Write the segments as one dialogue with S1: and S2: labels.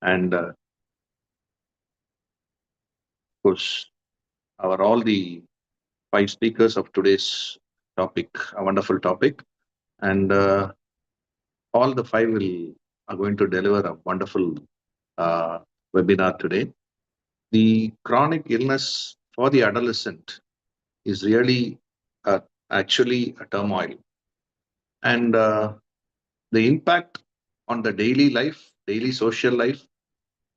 S1: And of course, our all the five speakers of today's topic, a wonderful topic, and all the five will are going to deliver a wonderful uh, webinar today. The chronic illness for the adolescent is really actually a turmoil, and the impact on the daily life, daily social life,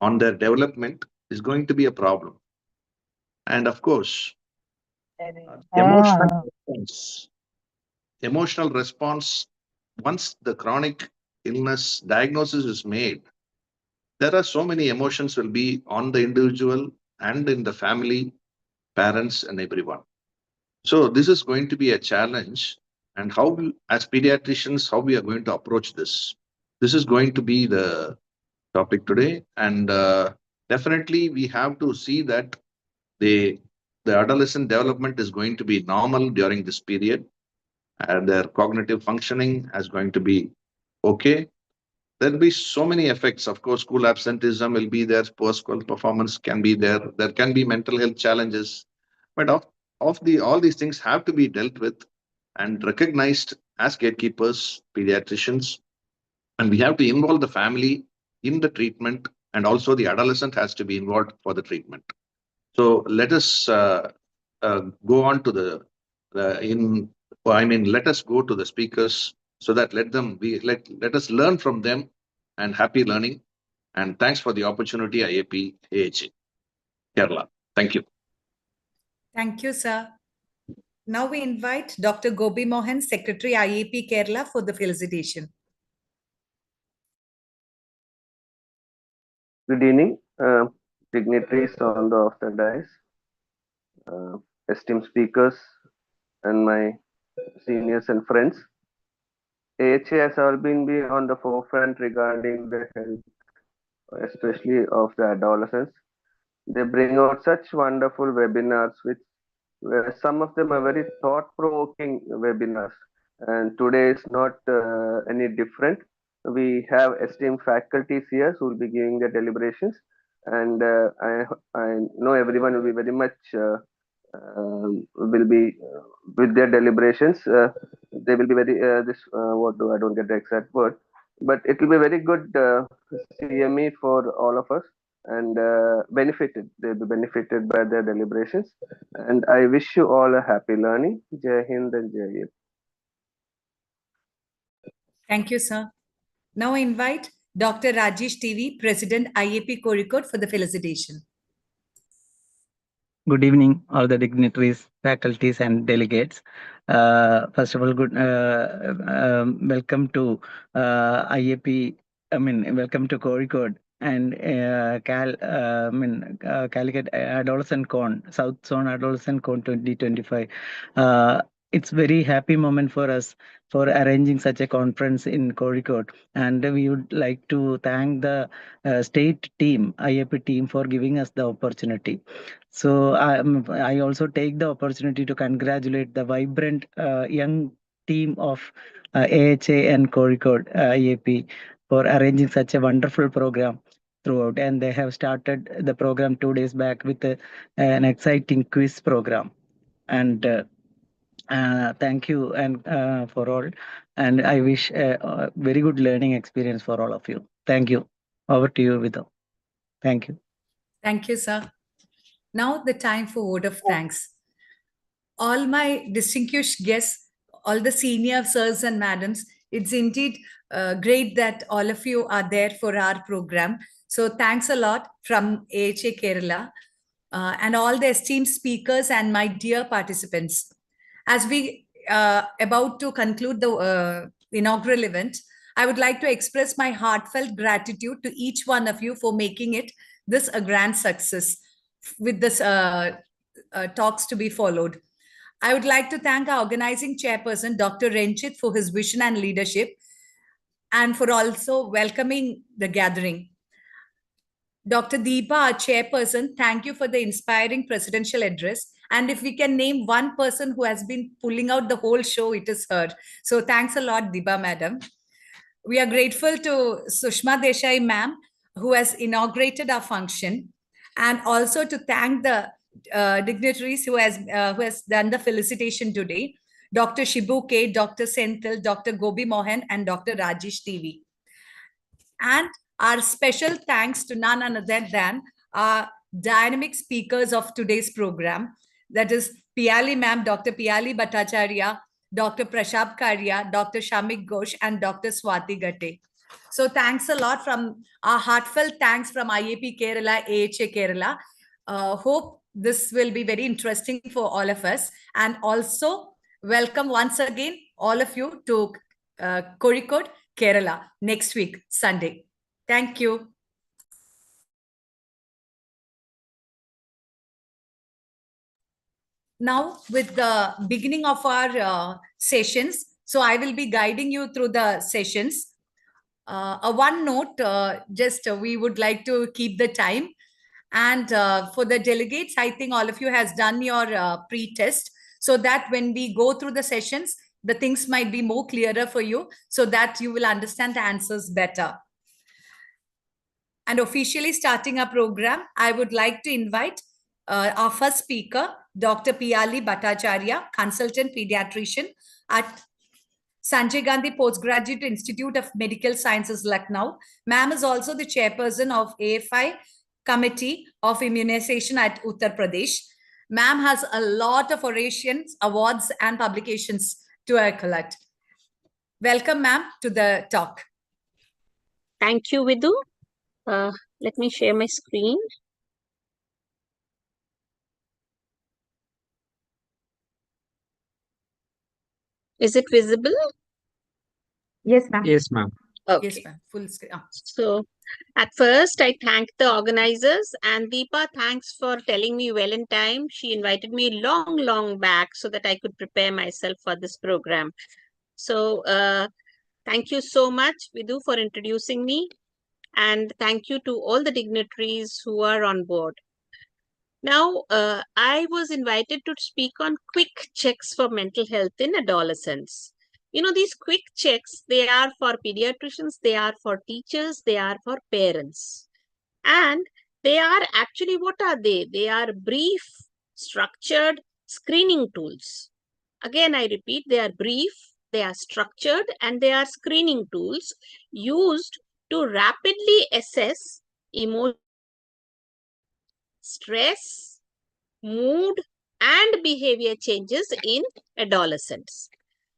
S1: on their development is going to be a problem. And of course, emotional response. Emotional response, once the chronic illness diagnosis is made, there are so many emotions will be on the individual and in the family, parents, and everyone. So this is going to be a challenge. And how, as pediatricians, how we are going to approach this. This is going to be the topic today. And definitely, we have to see that the the adolescent development is going to be normal during this period, and their cognitive functioning is going to be okay. There'll be so many effects. Of course, school absenteeism will be there, poor school performance can be there. There can be mental health challenges, but of the all these things have to be dealt with and recognized as gatekeepers, pediatricians, and we have to involve the family in the treatment, and also the adolescent has to be involved for the treatment. So let us go on to let us go to the speakers so that let us learn from them, and happy learning. And thanks for the opportunity, IAP AHA Kerala. Thank you.
S2: Thank you, sir. Now we invite Dr. Gopi Mohan, Secretary IAP Kerala, for the felicitation.
S3: Good evening, dignitaries on the of the dais, esteemed speakers, and my seniors and friends. AHA has all been on the forefront regarding the health, especially of the adolescents. They bring out such wonderful webinars, which some of them are very thought-provoking webinars. And today is not any different. We have esteemed faculties here who will be giving the deliberations, and I know everyone will be very much will be with their deliberations. They will be very I don't get the exact word, but it will be very good CME for all of us, and benefited. They'll be benefited by their deliberations. And I wish you all a happy learning. Jai Hind and Jai Hind.
S2: Thank you, sir. Now I invite Dr. Rajesh TV, President IAP Kozhikode, for the felicitation.
S4: Good evening, all the dignitaries, faculties, and delegates. First of all, welcome to IAP. Welcome to Kozhikode and Calicut Adolescent Con, South Zone Adolescent Con 2025. It's very happy moment for us for arranging such a conference in Kozhikode, and we would like to thank the state team, IAP team, for giving us the opportunity. So I also take the opportunity to congratulate the vibrant young team of AHA and Kozhikode IAP for arranging such a wonderful program throughout. And they have started the program 2 days back with an exciting quiz program. And thank you and for all. And I wish a very good learning experience for all of you. Thank you. Over to you, Vidya. Thank you.
S2: Thank you, sir. Now the time for word of thanks. All my distinguished guests, all the senior sirs and madams, it's indeed great that all of you are there for our program. So thanks a lot from AHA Kerala and all the esteemed speakers and my dear participants. As we about to conclude the inaugural event, I would like to express my heartfelt gratitude to each one of you for making it this a grand success with this talks to be followed. I would like to thank our organizing chairperson, Dr. Renchit, for his vision and leadership, and for also welcoming the gathering. Dr. Deepa, our chairperson, thank you for the inspiring presidential address. And if we can name one person who has been pulling out the whole show, it is her. So thanks a lot, Deepa, madam. We are grateful to Sushma Desai, ma'am, who has inaugurated our function, and also to thank the dignitaries who has done the felicitation today, Dr. Shibu K, Dr. Senthil, Dr. Gobi Mohan, and Dr. Rajesh TV. And our special thanks to none other than our dynamic speakers of today's program, that is Piali ma'am, Dr. Piali Bhattacharya, Dr. Prashab Karya, Dr. Shamik Ghosh, and Dr. Swati Gatte. So thanks a lot from our heartfelt thanks from IAP Kerala, AHA Kerala. Hope this will be very interesting for all of us. And also welcome once again all of you to Kozhikode, Kerala next week, Sunday. Thank you. Now, with the beginning of our sessions, so I will be guiding you through the sessions. A one note, we would like to keep the time. And for the delegates, I think all of you has done your pre-test, so that when we go through the sessions, the things might be more clearer for you, so that you will understand the answers better. And officially starting our program, I would like to invite our first speaker, Dr. Piali Bhattacharya, consultant pediatrician at Sanjay Gandhi Postgraduate Institute of Medical Sciences, Lucknow. Ma'am is also the chairperson of AFI Committee of Immunization at Uttar Pradesh. Ma'am has a lot of orations, awards, and publications to collect. Welcome, ma'am, to the talk.
S5: Thank you, Vidhu. Let me share my screen. Is it visible?
S6: Yes, ma'am.
S7: Yes, ma'am.
S5: Okay.
S2: Yes, ma'am. Full screen.
S5: So at first, I thank the organizers, and Deepa, thanks for telling me well in time. She invited me long back so that I could prepare myself for this program. So thank you so much, Vidhu, for introducing me. And thank you to all the dignitaries who are on board. Now, I was invited to speak on quick checks for mental health in adolescents. You know, these quick checks, they are for pediatricians, they are for teachers, they are for parents. And they are actually, what are they? They are brief, structured screening tools. Again, I repeat, they are brief, they are structured, and they are screening tools used to rapidly assess emotion, stress, mood, and behavior changes in adolescents.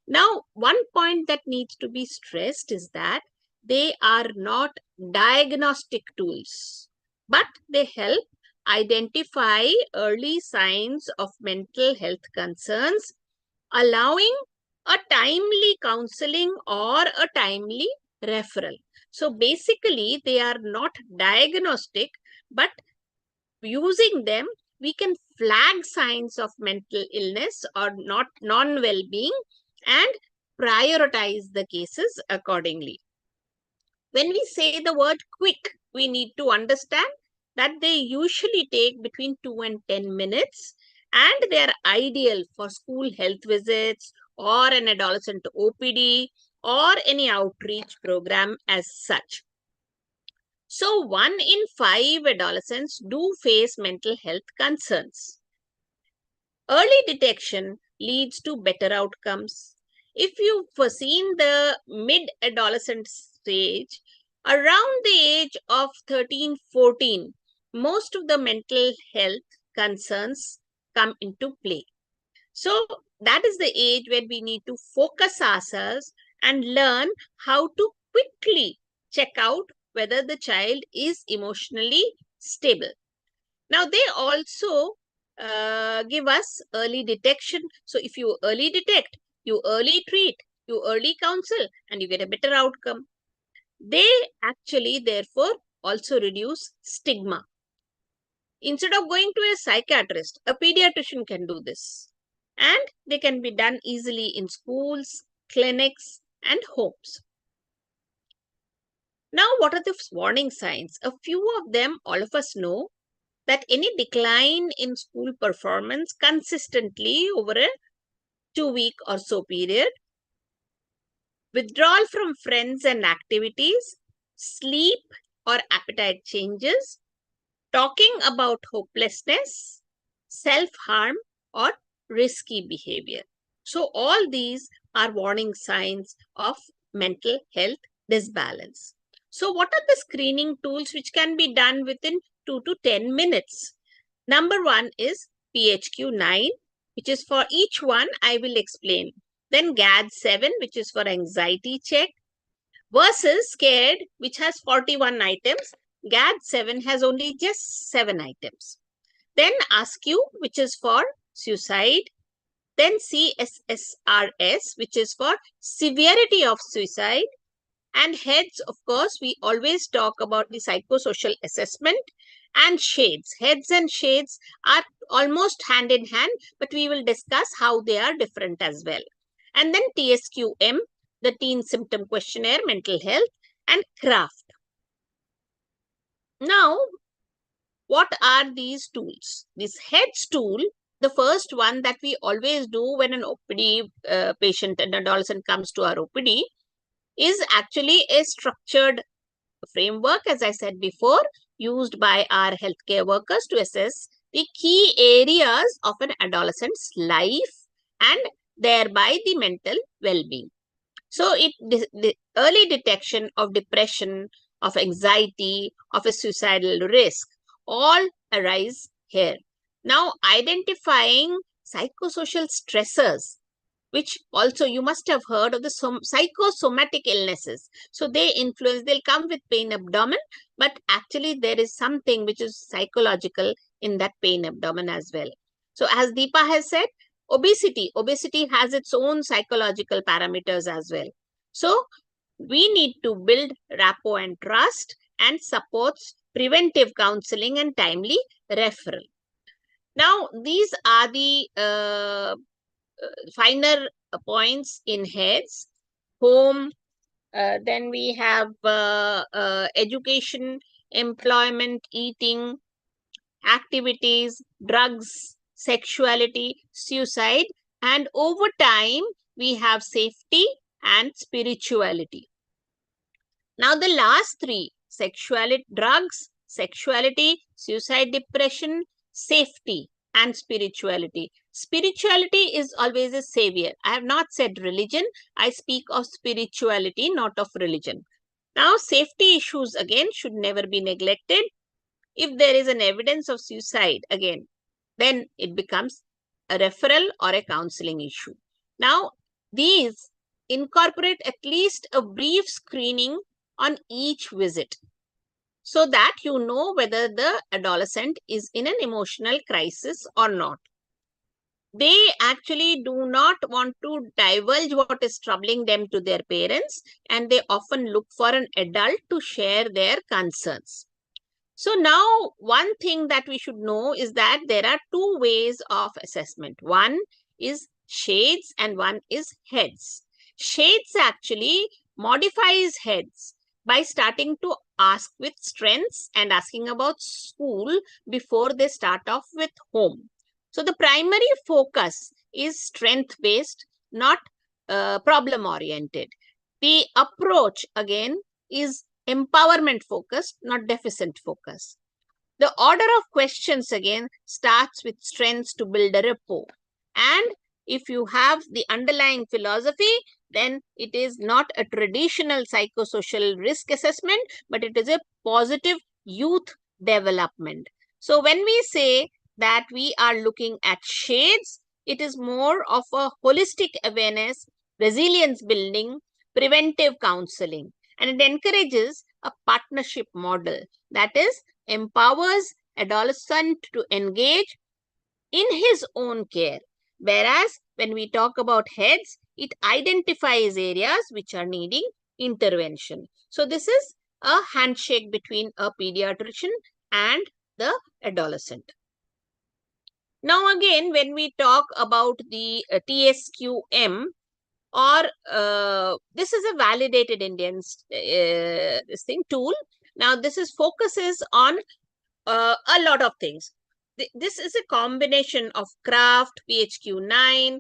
S5: Now, one point that needs to be stressed is that they are not diagnostic tools, but they help identify early signs of mental health concerns, allowing a timely counseling or a timely referral. So basically, they are not diagnostic, but using them, we can flag signs of mental illness or not non-well-being and prioritize the cases accordingly. When we say the word quick, we need to understand that they usually take between 2 and 10 minutes, and they are ideal for school health visits or an adolescent OPD or any outreach program as such. So 1 in 5 adolescents do face mental health concerns. Early detection leads to better outcomes. If you've seen the mid-adolescent stage, around the age of 13, 14, most of the mental health concerns come into play. So that is the age where we need to focus ourselves and learn how to quickly check out whether the child is emotionally stable. Now, they also give us early detection. So if you early detect, you early treat, you early counsel, and you get a better outcome. They actually, therefore, also reduce stigma. Instead of going to a psychiatrist, a pediatrician can do this. And they can be done easily in schools, clinics, and homes. Now, what are the warning signs? A few of them, all of us know, that any decline in school performance consistently over a 2-week or so period, withdrawal from friends and activities, sleep or appetite changes, talking about hopelessness, self-harm, or risky behavior. So all these are warning signs of mental health disbalance. So what are the screening tools which can be done within 2 to 10 minutes? Number one is PHQ-9, which is for each one I will explain. Then GAD-7, which is for anxiety check, versus SCARED, which has 41 items. GAD-7 has only just 7 items. Then ASCII, which is for suicide. Then CSSRS, which is for severity of suicide. And HEADS, of course, we always talk about the psychosocial assessment. And SHADES. HEADS and SHADES are almost hand in hand, but we will discuss how they are different as well. And then TSQM, the Teen Symptom Questionnaire, Mental Health, and CRAFT. Now, what are these tools? This HEADS tool, the first one that we always do when an OPD patient, an adolescent comes to our OPD, is actually a structured framework, as I said before, used by our healthcare workers to assess the key areas of an adolescent's life and thereby the mental well-being. So the early detection of depression, of anxiety, of a suicidal risk, all arise here. Now, identifying psychosocial stressors, which also you must have heard of the psychosomatic illnesses. So they influence, they'll come with pain abdomen, but actually there is something which is psychological in that pain abdomen as well. So as Deepa has said, obesity has its own psychological parameters as well. So we need to build rapport and trust and supports preventive counseling and timely referral. Now, these are the finer points in HEADS. Home, then we have education, employment, eating, activities, drugs, sexuality, suicide, and over time, we have safety and spirituality. Now, the last three, sexuality, drugs, sexuality, suicide, depression, safety, and spirituality. Spirituality is always a savior. I have not said religion. I speak of spirituality, not of religion. Now, safety issues, again, should never be neglected. If there is an evidence of suicide, again, then it becomes a referral or a counseling issue. Now, these incorporate at least a brief screening on each visit so that you know whether the adolescent is in an emotional crisis or not. They actually do not want to divulge what is troubling them to their parents, and they often look for an adult to share their concerns. So now one thing that we should know is that there are two ways of assessment. One is SHADES and one is HEADS. SHADES actually modifies HEADS by starting to ask with strengths and asking about school before they start off with home. So the primary focus is strength-based, not problem-oriented. The approach, again, is empowerment focused, not deficit focused. The order of questions, again, starts with strengths to build a rapport. And if you have the underlying philosophy, then it is not a traditional psychosocial risk assessment, but it is a positive youth development. So when we say that we are looking at SHADES, it is more of a holistic awareness, resilience building, preventive counseling, and it encourages a partnership model that is empowers adolescent to engage in his own care. Whereas when we talk about HEADS, it identifies areas which are needing intervention. So this is a handshake between a pediatrician and the adolescent. Now again, when we talk about the TSQM, or this is a validated Indian tool. Now this is focuses on a lot of things. This is a combination of CRAFT, PHQ-9,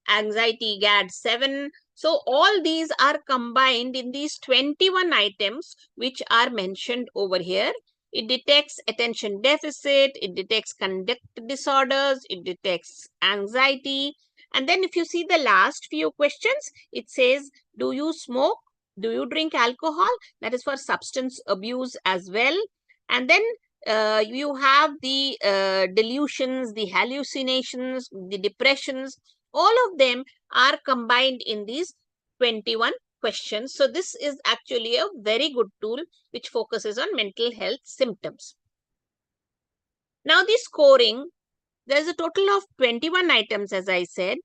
S5: anxiety GAD-7. So all these are combined in these 21 items which are mentioned over here. It detects attention deficit, it detects conduct disorders, it detects anxiety. And then if you see the last few questions, it says, do you smoke? Do you drink alcohol? That is for substance abuse as well. And then you have the delusions, the hallucinations, the depressions, all of them are combined in these 21 questions. So this is actually a very good tool which focuses on mental health symptoms. Now the scoring, there's a total of 21 items, as I said.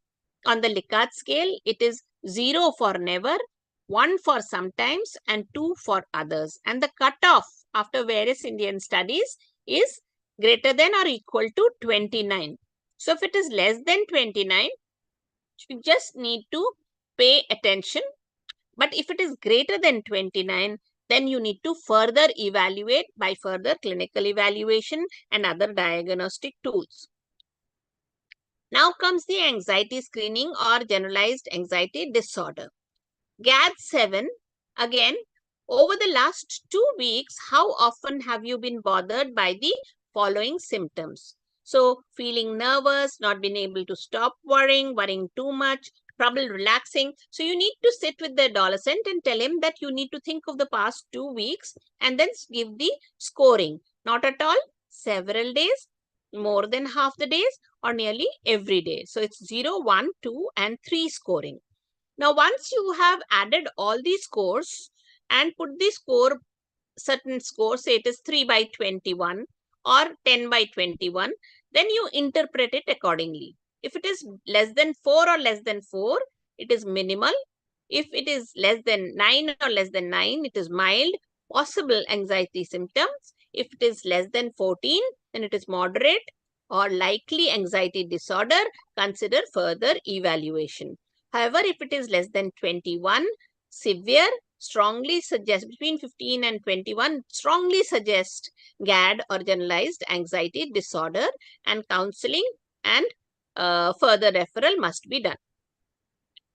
S5: On the Likert scale, it is 0 for never, 1 for sometimes, and 2 for others. And the cutoff after various Indian studies is greater than or equal to 29. So if it is less than 29, you just need to pay attention. But if it is greater than 29, then you need to further evaluate by further clinical evaluation and other diagnostic tools. Now comes the anxiety screening or generalized anxiety disorder. GAD-7, again, over the last 2 weeks, how often have you been bothered by the following symptoms? So, feeling nervous, not being able to stop worrying, worrying too much, trouble relaxing. So, you need to sit with the adolescent and tell him that you need to think of the past 2 weeks and then give the scoring. Not at all, several days, more than half the days, or nearly every day. So, it's 0, 1, 2, and 3 scoring. Now, once you have added all these scores and put the score, certain score, say it is 3 by 21 or 10 by 21, then you interpret it accordingly. If it is less than 4 or less than 4, it is minimal. If it is less than 9 or less than 9, it is mild, possible anxiety symptoms. If it is less than 14, then it is moderate or likely anxiety disorder. Consider further evaluation. However, if it is less than 21, severe, strongly suggest, between 15 and 21, strongly suggest GAD or generalized anxiety disorder, and counseling and further referral must be done.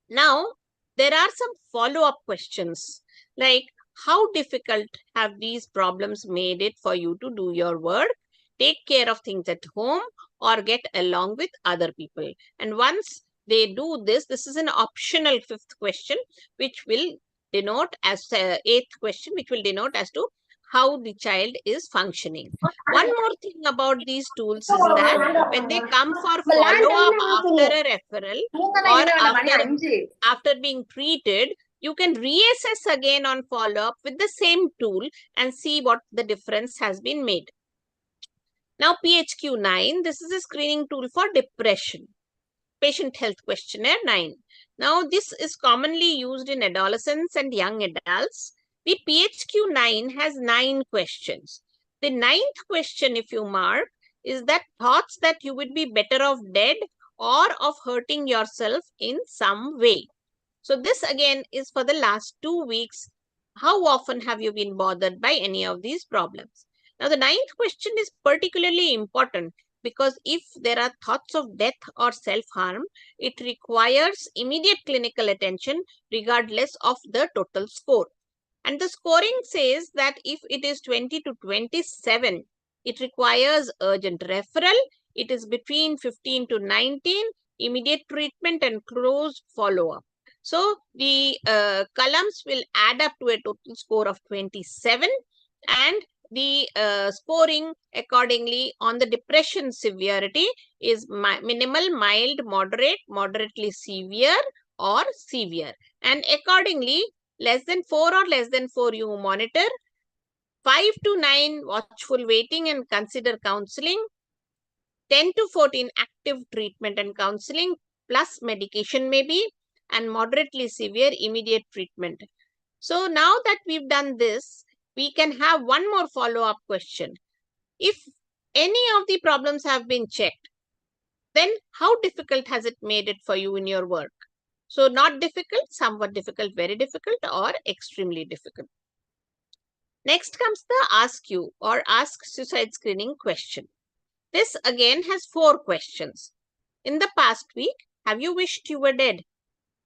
S5: Now, there are some follow-up questions like, how difficult have these problems made it for you to do your work, take care of things at home, or get along with other people? And once they do this, this is an optional 5th question, which will denote as 8th question, which will denote as to how the child is functioning. One more thing about these tools is that when they come for follow-up after a referral or after being treated, you can reassess again on follow-up with the same tool and see what the difference has been made. Now, PHQ-9, this is a screening tool for depression. Patient Health Questionnaire 9. Now, this is commonly used in adolescents and young adults. The PHQ-9 has 9 questions. The 9th question, if you mark, is that thoughts that you would be better off dead or of hurting yourself in some way. So this again is for the last 2 weeks. How often have you been bothered by any of these problems? Now, the 9th question is particularly important because if there are thoughts of death or self-harm, it requires immediate clinical attention regardless of the total score. And the scoring says that if it is 20 to 27, it requires urgent referral. It is between 15 to 19, immediate treatment and close follow-up. So the columns will add up to a total score of 27, and the scoring accordingly on the depression severity is minimal, mild, moderate, moderately severe, or severe. And accordingly, less than 4 or less than 4 you monitor, 5 to 9 watchful waiting and consider counseling, 10 to 14 active treatment and counseling plus medication maybe, and moderately severe immediate treatment. So now that we've done this, we can have one more follow-up question. If any of the problems have been checked, then how difficult has it made it for you in your work? So not difficult, somewhat difficult, very difficult, or extremely difficult. Next comes the Ask You or Ask Suicide Screening question. This again has 4 questions. In the past week, Have you wished you were dead?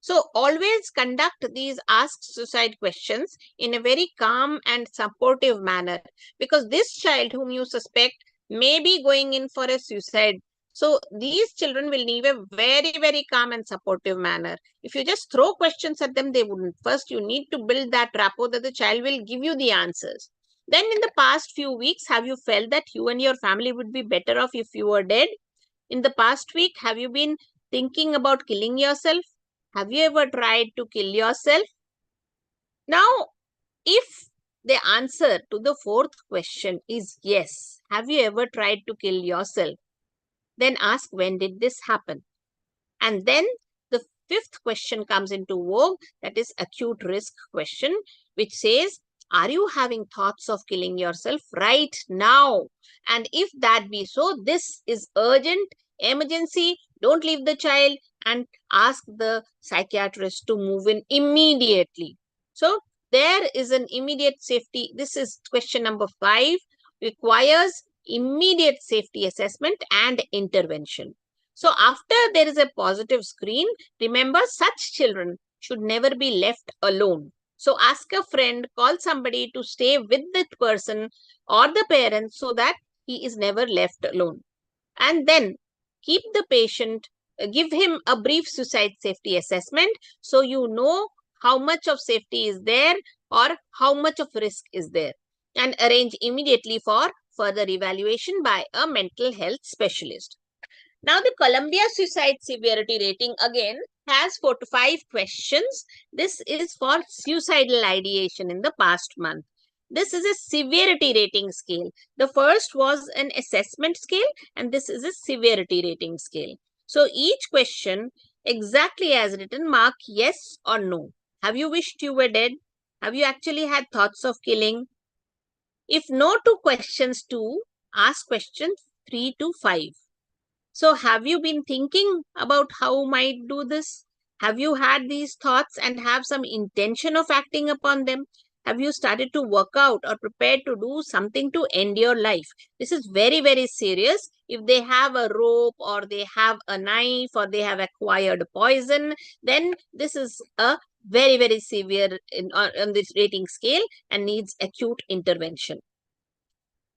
S5: So always conduct these ask suicide questions in a very calm and supportive manner, because this child whom you suspect may be going in for a suicide. So these children will need a very, very calm and supportive manner. If you just throw questions at them, they wouldn't. First, you need to build that rapport that the child will give you the answers. Then in the past few weeks, have you felt that you and your family would be better off if you were dead? In the past week, have you been thinking about killing yourself? Have you ever tried to kill yourself? Now, if the answer to the fourth question is yes, have you ever tried to kill yourself? Then ask, when did this happen? And then the fifth question comes into vogue, that is acute risk question, which says, are you having thoughts of killing yourself right now? And if that be so, this is urgent, emergency, don't leave the child, and ask the psychiatrist to move in immediately. So there is an immediate safety. This is question number 5, requires immediate safety assessment and intervention. So after there is a positive screen, remember such children should never be left alone. So ask a friend, call somebody to stay with that person or the parent so that he is never left alone. And then keep the patient, give him a brief suicide safety assessment so you know how much of safety is there or how much of risk is there, and arrange immediately for further evaluation by a mental health specialist. Now, the Columbia Suicide Severity Rating again has 4 to 5 questions. This is for suicidal ideation in the past month. This is a severity rating scale. The first was an assessment scale, and this is a severity rating scale. So each question, exactly as written, mark yes or no. Have you wished you were dead? Have you actually had thoughts of killing? If no to questions 2, ask questions 3 to 5. So have you been thinking about how might do this? Have you had these thoughts and have some intention of acting upon them? Have you started to work out or prepared to do something to end your life? This is very, very serious. If they have a rope or they have a knife or they have acquired poison, then this is a very, very severe on this rating scale and needs acute intervention.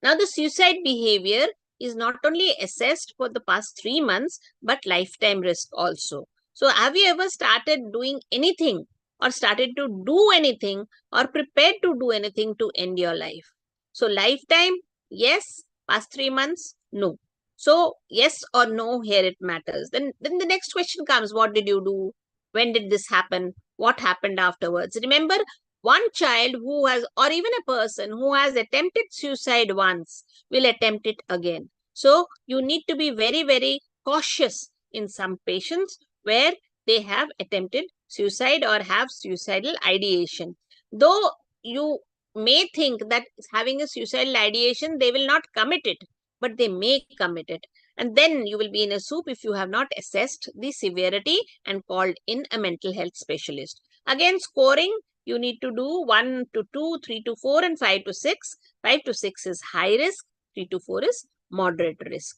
S5: Now, the suicide behavior is not only assessed for the past 3 months, but lifetime risk also. So have you ever started doing anything or started to do anything or prepared to do anything to end your life? So lifetime, yes. Past 3 months, no. So yes or no, here it matters. Then the next question comes, what did you do? When did this happen? What happened afterwards? Remember, one child who has, or even a person who has attempted suicide once will attempt it again. So you need to be very, very cautious in some patients where they have attempted suicide or have suicidal ideation. Though you may think that having a suicidal ideation, they will not commit it, but they may commit it. And then you will be in a soup if you have not assessed the severity and called in a mental health specialist. Again, scoring, you need to do 1 to 2, 3 to 4, and 5 to 6. 5 to 6 is high risk, 3 to 4 is moderate risk.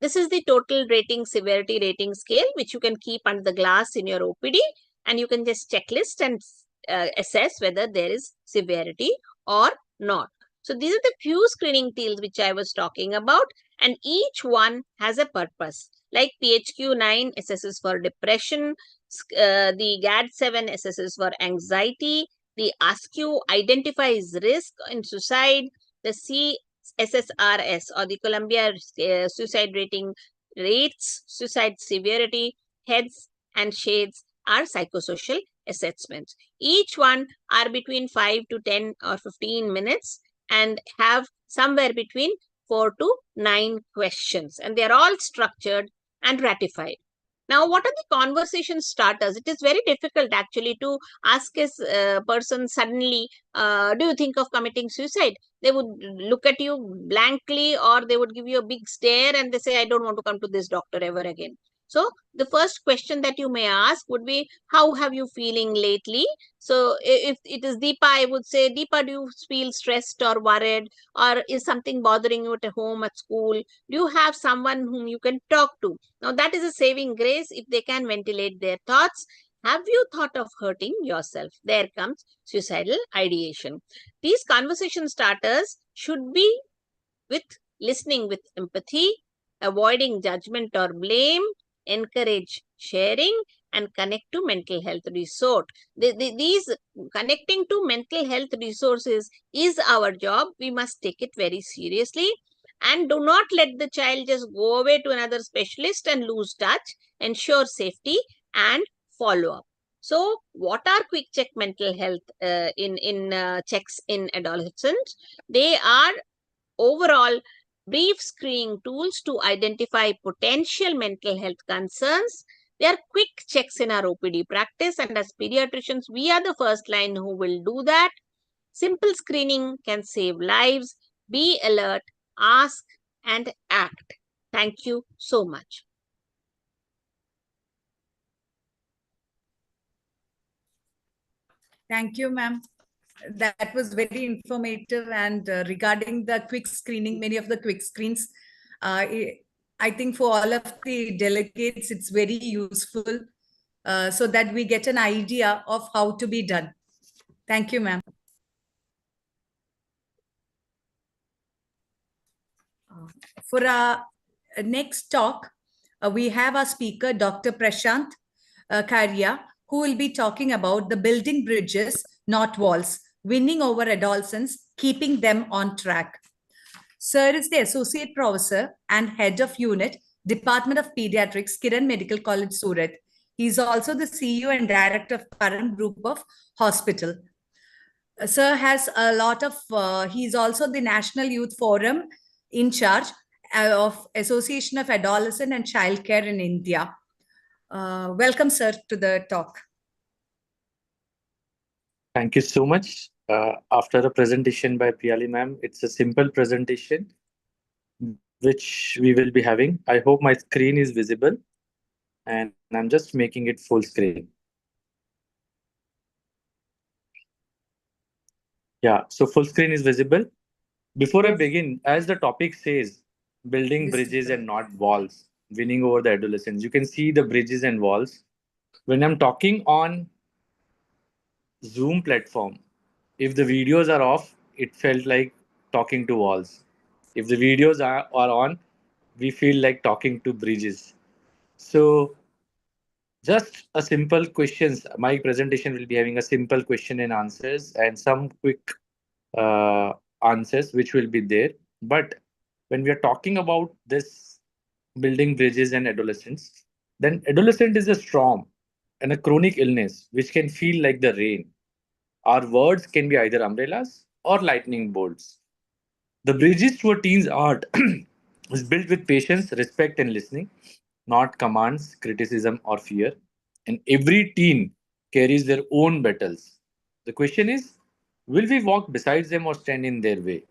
S5: This is the total rating, severity rating scale, which you can keep under the glass in your OPD, and you can just checklist and assess whether there is severity or not. So these are the few screening tools which I was talking about, and each one has a purpose. Like PHQ-9 assesses for depression, the GAD-7 assesses for anxiety, the ASQ identifies risk in suicide, the CSSRS or the Columbia Suicide Rating rates suicide severity, heads and shades are psychosocial assessments. Each one are between 5 to 10 or 15 minutes and have somewhere between 4 to 9 questions, and they are all structured and ratified. Now, what are the conversation starters? It is very difficult actually to ask a person suddenly, do you think of committing suicide? They would look at you blankly, or they would give you a big stare and they say, I don't want to come to this doctor ever again. So the first question that you may ask would be, how have you feeling lately? So if it is Deepa, I would say, Deepa, do you feel stressed or worried? Or is something bothering you at home, at school? Do you have someone whom you can talk to? Now that is a saving grace if they can ventilate their thoughts. Have you thought of hurting yourself? There comes suicidal ideation. These conversation starters should be with listening with empathy, avoiding judgment or blame, encourage sharing, and connect to mental health resource. These connecting to mental health resources is our job. We must take it very seriously. And do not let the child just go away to another specialist and lose touch. Ensure safety and follow up. So, what are quick check mental health in checks in adolescents? They are overall brief screening tools to identify potential mental health concerns. They are quick checks in our OPD practice, and as pediatricians, we are the first line who will do that. Simple screening can save lives. Be alert, ask, and act. Thank you so much.
S2: Thank you, ma'am. That was very informative. And regarding the quick screening, many of the quick screens, I think for all of the delegates, it's very useful so that we get an idea of how to be done. Thank you, ma'am. For our next talk, we have our speaker, Dr. Prashant Karya, who will be talking about the building bridges, not walls, winning over adolescents, keeping them on track. Sir is the Associate Professor and Head of Unit, Department of Pediatrics, Kiran Medical College, Surat. He is also the CEO and Director of Param Group of Hospital. Sir has a lot of, he's also the National Youth Forum in charge of Association of Adolescent and Childcare in India. Welcome, sir, to the talk.
S7: Thank you so much. After a presentation by Priyali ma'am, it's a simple presentation which we will be having. I hope my screen is visible and I'm just making it full screen. Yeah, so full screen is visible. Before I begin, as the topic says, building bridges and not walls, winning over the adolescents. You can see the bridges and walls. When I'm talking on Zoom platform, if the videos are off, it felt like talking to walls. If the videos are on, we feel like talking to bridges. So just a simple questions. My presentation will be having a simple question and answers and some quick answers which will be there. But when we are talking about this building bridges and adolescence, then adolescent is a storm and a chronic illness which can feel like the rain. Our words can be either umbrellas or lightning bolts. The bridges to a teen's art is built with patience, respect, and listening, not commands, criticism, or fear. And every teen carries their own battles. The question is, will we walk beside them or stand in their way?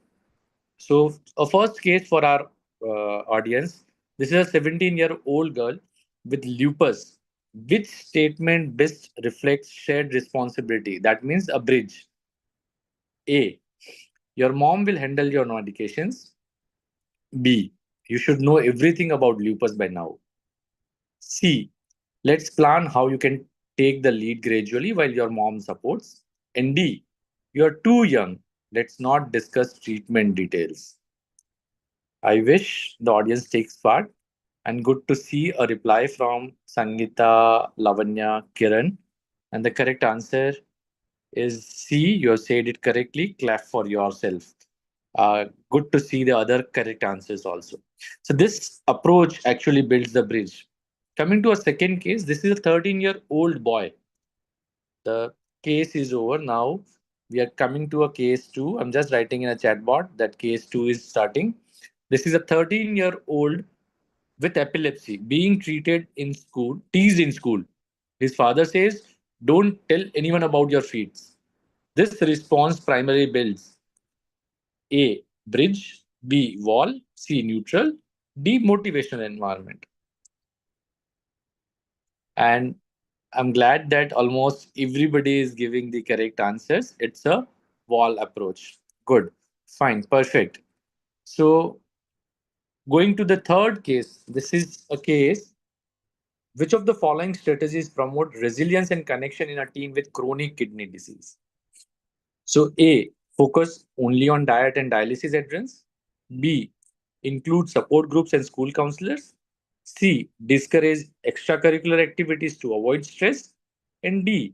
S7: So, a first case for our audience, this is a 17-year-old girl with lupus. Which statement best reflects shared responsibility? That means a bridge. A. Your mom will handle your medications. B. You should know everything about lupus by now. C. Let's plan how you can take the lead gradually while your mom supports. And D. You're too young. Let's not discuss treatment details. I wish the audience takes part. And good to see a reply from Sangita, Lavanya, Kiran. And the correct answer is C. You have said it correctly. Clap for yourself. Good to see the other correct answers also. So this approach actually builds the bridge. Coming to a second case, this is a 13-year-old boy. The case is over now. We are coming to a case 2. I'm just writing in a chat bot that case 2 is starting. This is a 13-year-old with epilepsy being treated in school, teased in school. His father says, "Don't tell anyone about your feats." This response primarily builds A. Bridge, B. Wall, C. Neutral, D. Motivational environment. And I'm glad that almost everybody is giving the correct answers. It's a wall approach. Good. Fine. Perfect. So, going to the third case, this is a case. Which of the following strategies promote resilience and connection in a team with chronic kidney disease? So, A, focus only on diet and dialysis adherence. B, include support groups and school counselors. C, discourage extracurricular activities to avoid stress. And D,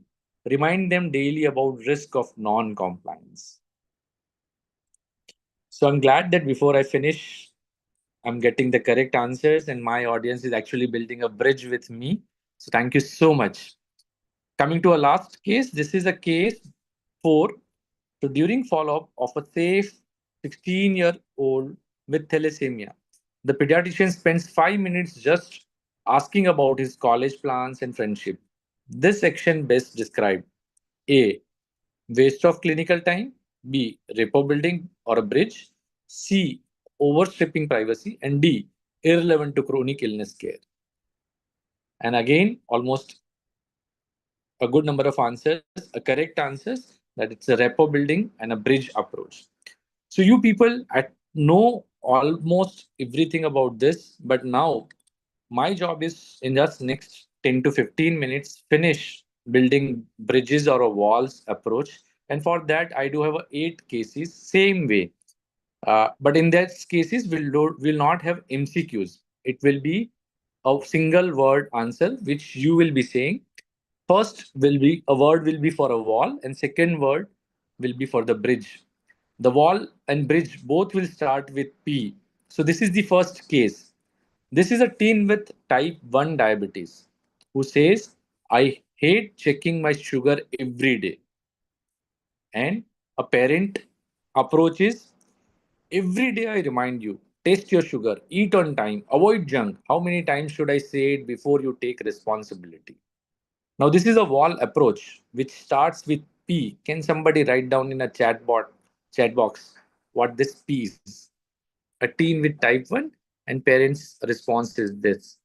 S7: remind them daily about risk of non-compliance. So I'm glad that before I finish, I'm getting the correct answers and my audience is actually building a bridge with me. So thank you so much. Coming to a last case, this is a case 4. So during follow-up of a safe 16-year-old with thalassemia, the pediatrician spends 5 minutes just asking about his college plans and friendship. This section best described A. Waste of clinical time. B. Rapport building or a bridge. C. Overstepping privacy. And D. Irrelevant to chronic illness care. And again, almost a good number of answers, a correct answers, that it's a rapport building and a bridge approach. So you people know almost everything about this, but now my job is in just next 10 to 15 minutes finish building bridges or a walls approach. And for that, I do have 8 cases, same way. But in that cases, will not have MCQs. It will be a single word answer, which you will be saying. First will be a word will be for a wall, and second word will be for the bridge. The wall and bridge both will start with P. So this is the first case. This is a teen with type 1 diabetes who says, I hate checking my sugar every day. And a parent approaches, every day I remind you, taste your sugar, eat on time, avoid junk. How many times should I say it before you take responsibility? Now, this is a wall approach which starts with P. Can somebody write down in a chat box what this P is? A teen with type 1 and parents' response is this.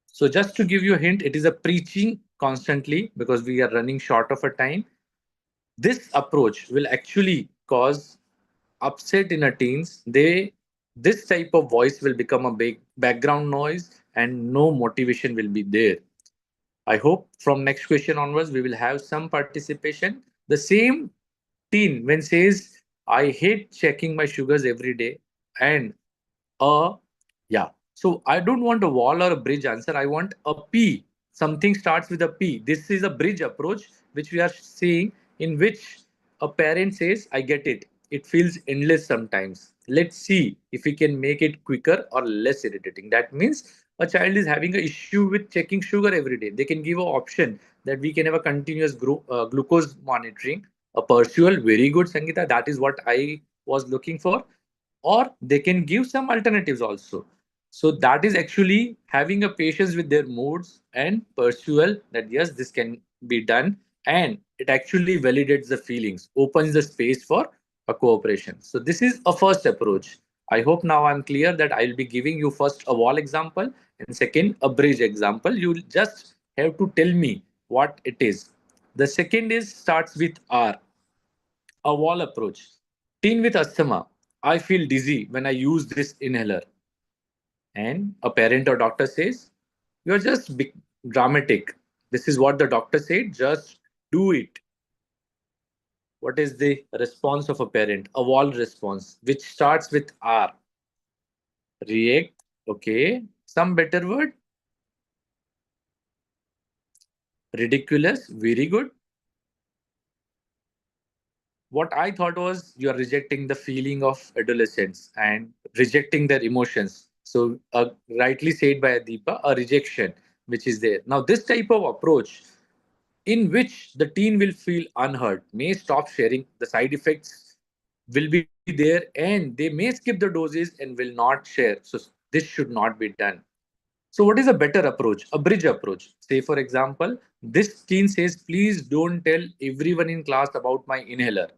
S7: So, just to give you a hint, it is a preaching constantly because we are running short of a time. This approach will actually cause upset in a teens. This type of voice will become a big background noise and no motivation will be there. I hope from next question onwards we will have some participation. The same teen when says I hate checking my sugars every day and a yeah. So I don't want a wall or a bridge answer. I want a P. Something starts with a P. This is a bridge approach which we are seeing in which a parent says, I get it. It feels endless sometimes. Let's see if we can make it quicker or less irritating. That means a child is having an issue with checking sugar every day. They can give an option that we can have a continuous glucose monitoring. A Persual, very good, Sangeeta. That is what I was looking for, or they can give some alternatives also. So that is actually having a patience with their moods and persuade that yes, this can be done, and it actually validates the feelings, opens the space for a cooperation. So this is a first approach. I hope now I'm clear that I'll be giving you first a wall example and second a bridge example. You just have to tell me what it is. The second is starts with R, a wall approach. Teen with asthma. I feel dizzy when I use this inhaler. And a parent or doctor says, you're just big, dramatic. This is what the doctor said, just do it. What is the response of a parent? A wall response, which starts with R. React. Okay. Some better word? Ridiculous. Very good. What I thought was you are rejecting the feeling of adolescents and rejecting their emotions. So, rightly said by Deepa, a rejection which is there. Now, this type of approach in which the teen will feel unheard, may stop sharing, the side effects will be there, and they may skip the doses and will not share. So, this should not be done. So, what is a better approach? A bridge approach. Say, for example, this teen says, please don't tell everyone in class about my inhaler.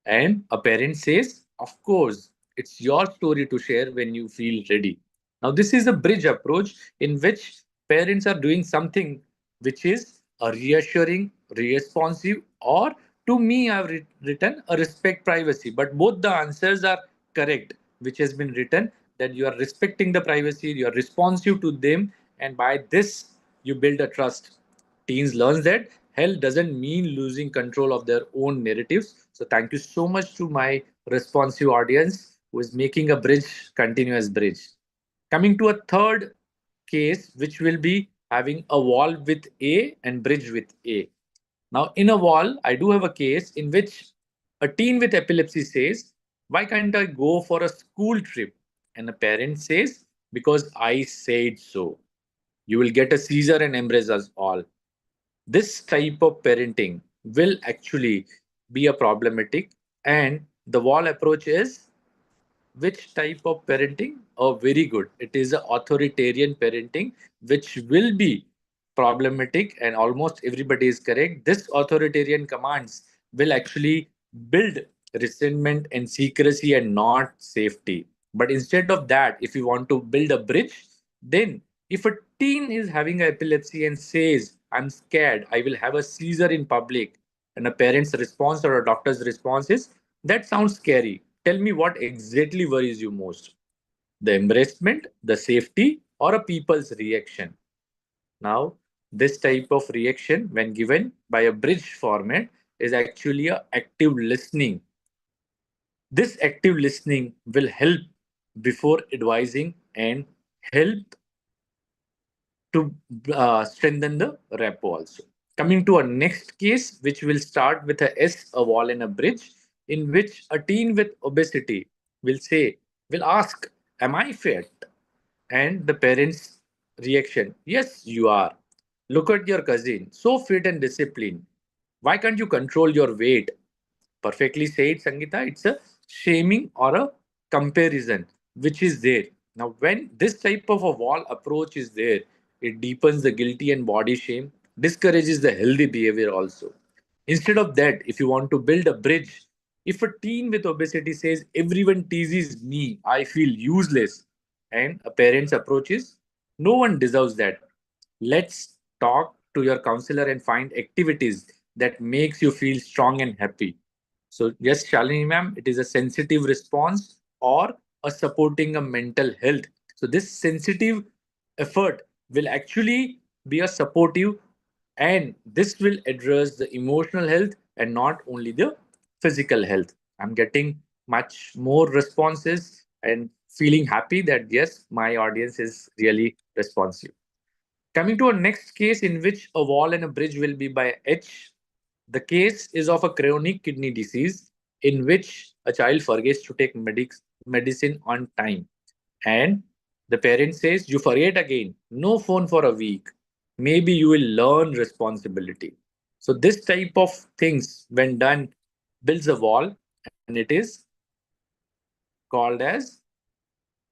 S7: And a parent says, of course, it's your story to share when you feel ready. Now, this is a bridge approach in which parents are doing something which is a reassuring, responsive, or to me, I've written a respect privacy. But both the answers are correct, which has been written that you are respecting the privacy, you are responsive to them, and by this, you build a trust. Teens learn that health doesn't mean losing control of their own narratives. So, thank you so much to my responsive audience who is making a bridge, continuous bridge. Coming to a third case, which will be having a wall with A and bridge with A. Now, in a wall, I do have a case in which a teen with epilepsy says, why can't I go for a school trip? And a parent says, because I said so. You will get a seizure and embrace us all. This type of parenting will actually be a problematic, and the wall approach is which type of parenting? Oh, very good. It is a authoritarian parenting, which will be problematic, and almost everybody is correct. This authoritarian commands will actually build resentment and secrecy and not safety. But instead of that, if you want to build a bridge, then if a teen is having epilepsy and says, I'm scared, I will have a seizure in public, and a parent's response or a doctor's response is, that sounds scary. Tell me what exactly worries you most. The embracement, the safety, or a people's reaction. Now, this type of reaction, when given by a bridge format, is actually a active listening. This active listening will help before advising and help to strengthen the rapport also. Coming to our next case, which will start with a S, a wall, and a bridge, in which a teen with obesity will say, will ask, am I fat? And the parents' reaction, yes, you are. Look at your cousin, so fit and disciplined. Why can't you control your weight? Perfectly said, Sangeeta. It's a shaming or a comparison which is there. Now, when this type of a wall approach is there, it deepens the guilty and body shame, discourages the healthy behavior also. Instead of that, if you want to build a bridge, if a teen with obesity says, everyone teases me, I feel useless, and a parent's approach is, no one deserves that. Let's talk to your counselor and find activities that makes you feel strong and happy. So yes, Shalini ma'am, it is a sensitive response or a supporting a mental health. So this sensitive effort will actually be a supportive, and this will address the emotional health and not only the physical health. I'm getting much more responses and feeling happy that yes, my audience is really responsive. Coming to our next case, in which a wall and a bridge will be by H. The case is of a chronic kidney disease in which a child forgets to take medicine on time. And the parent says, you forget again, no phone for a week. Maybe you will learn responsibility. So, this type of things, when done, builds a wall, and it is called as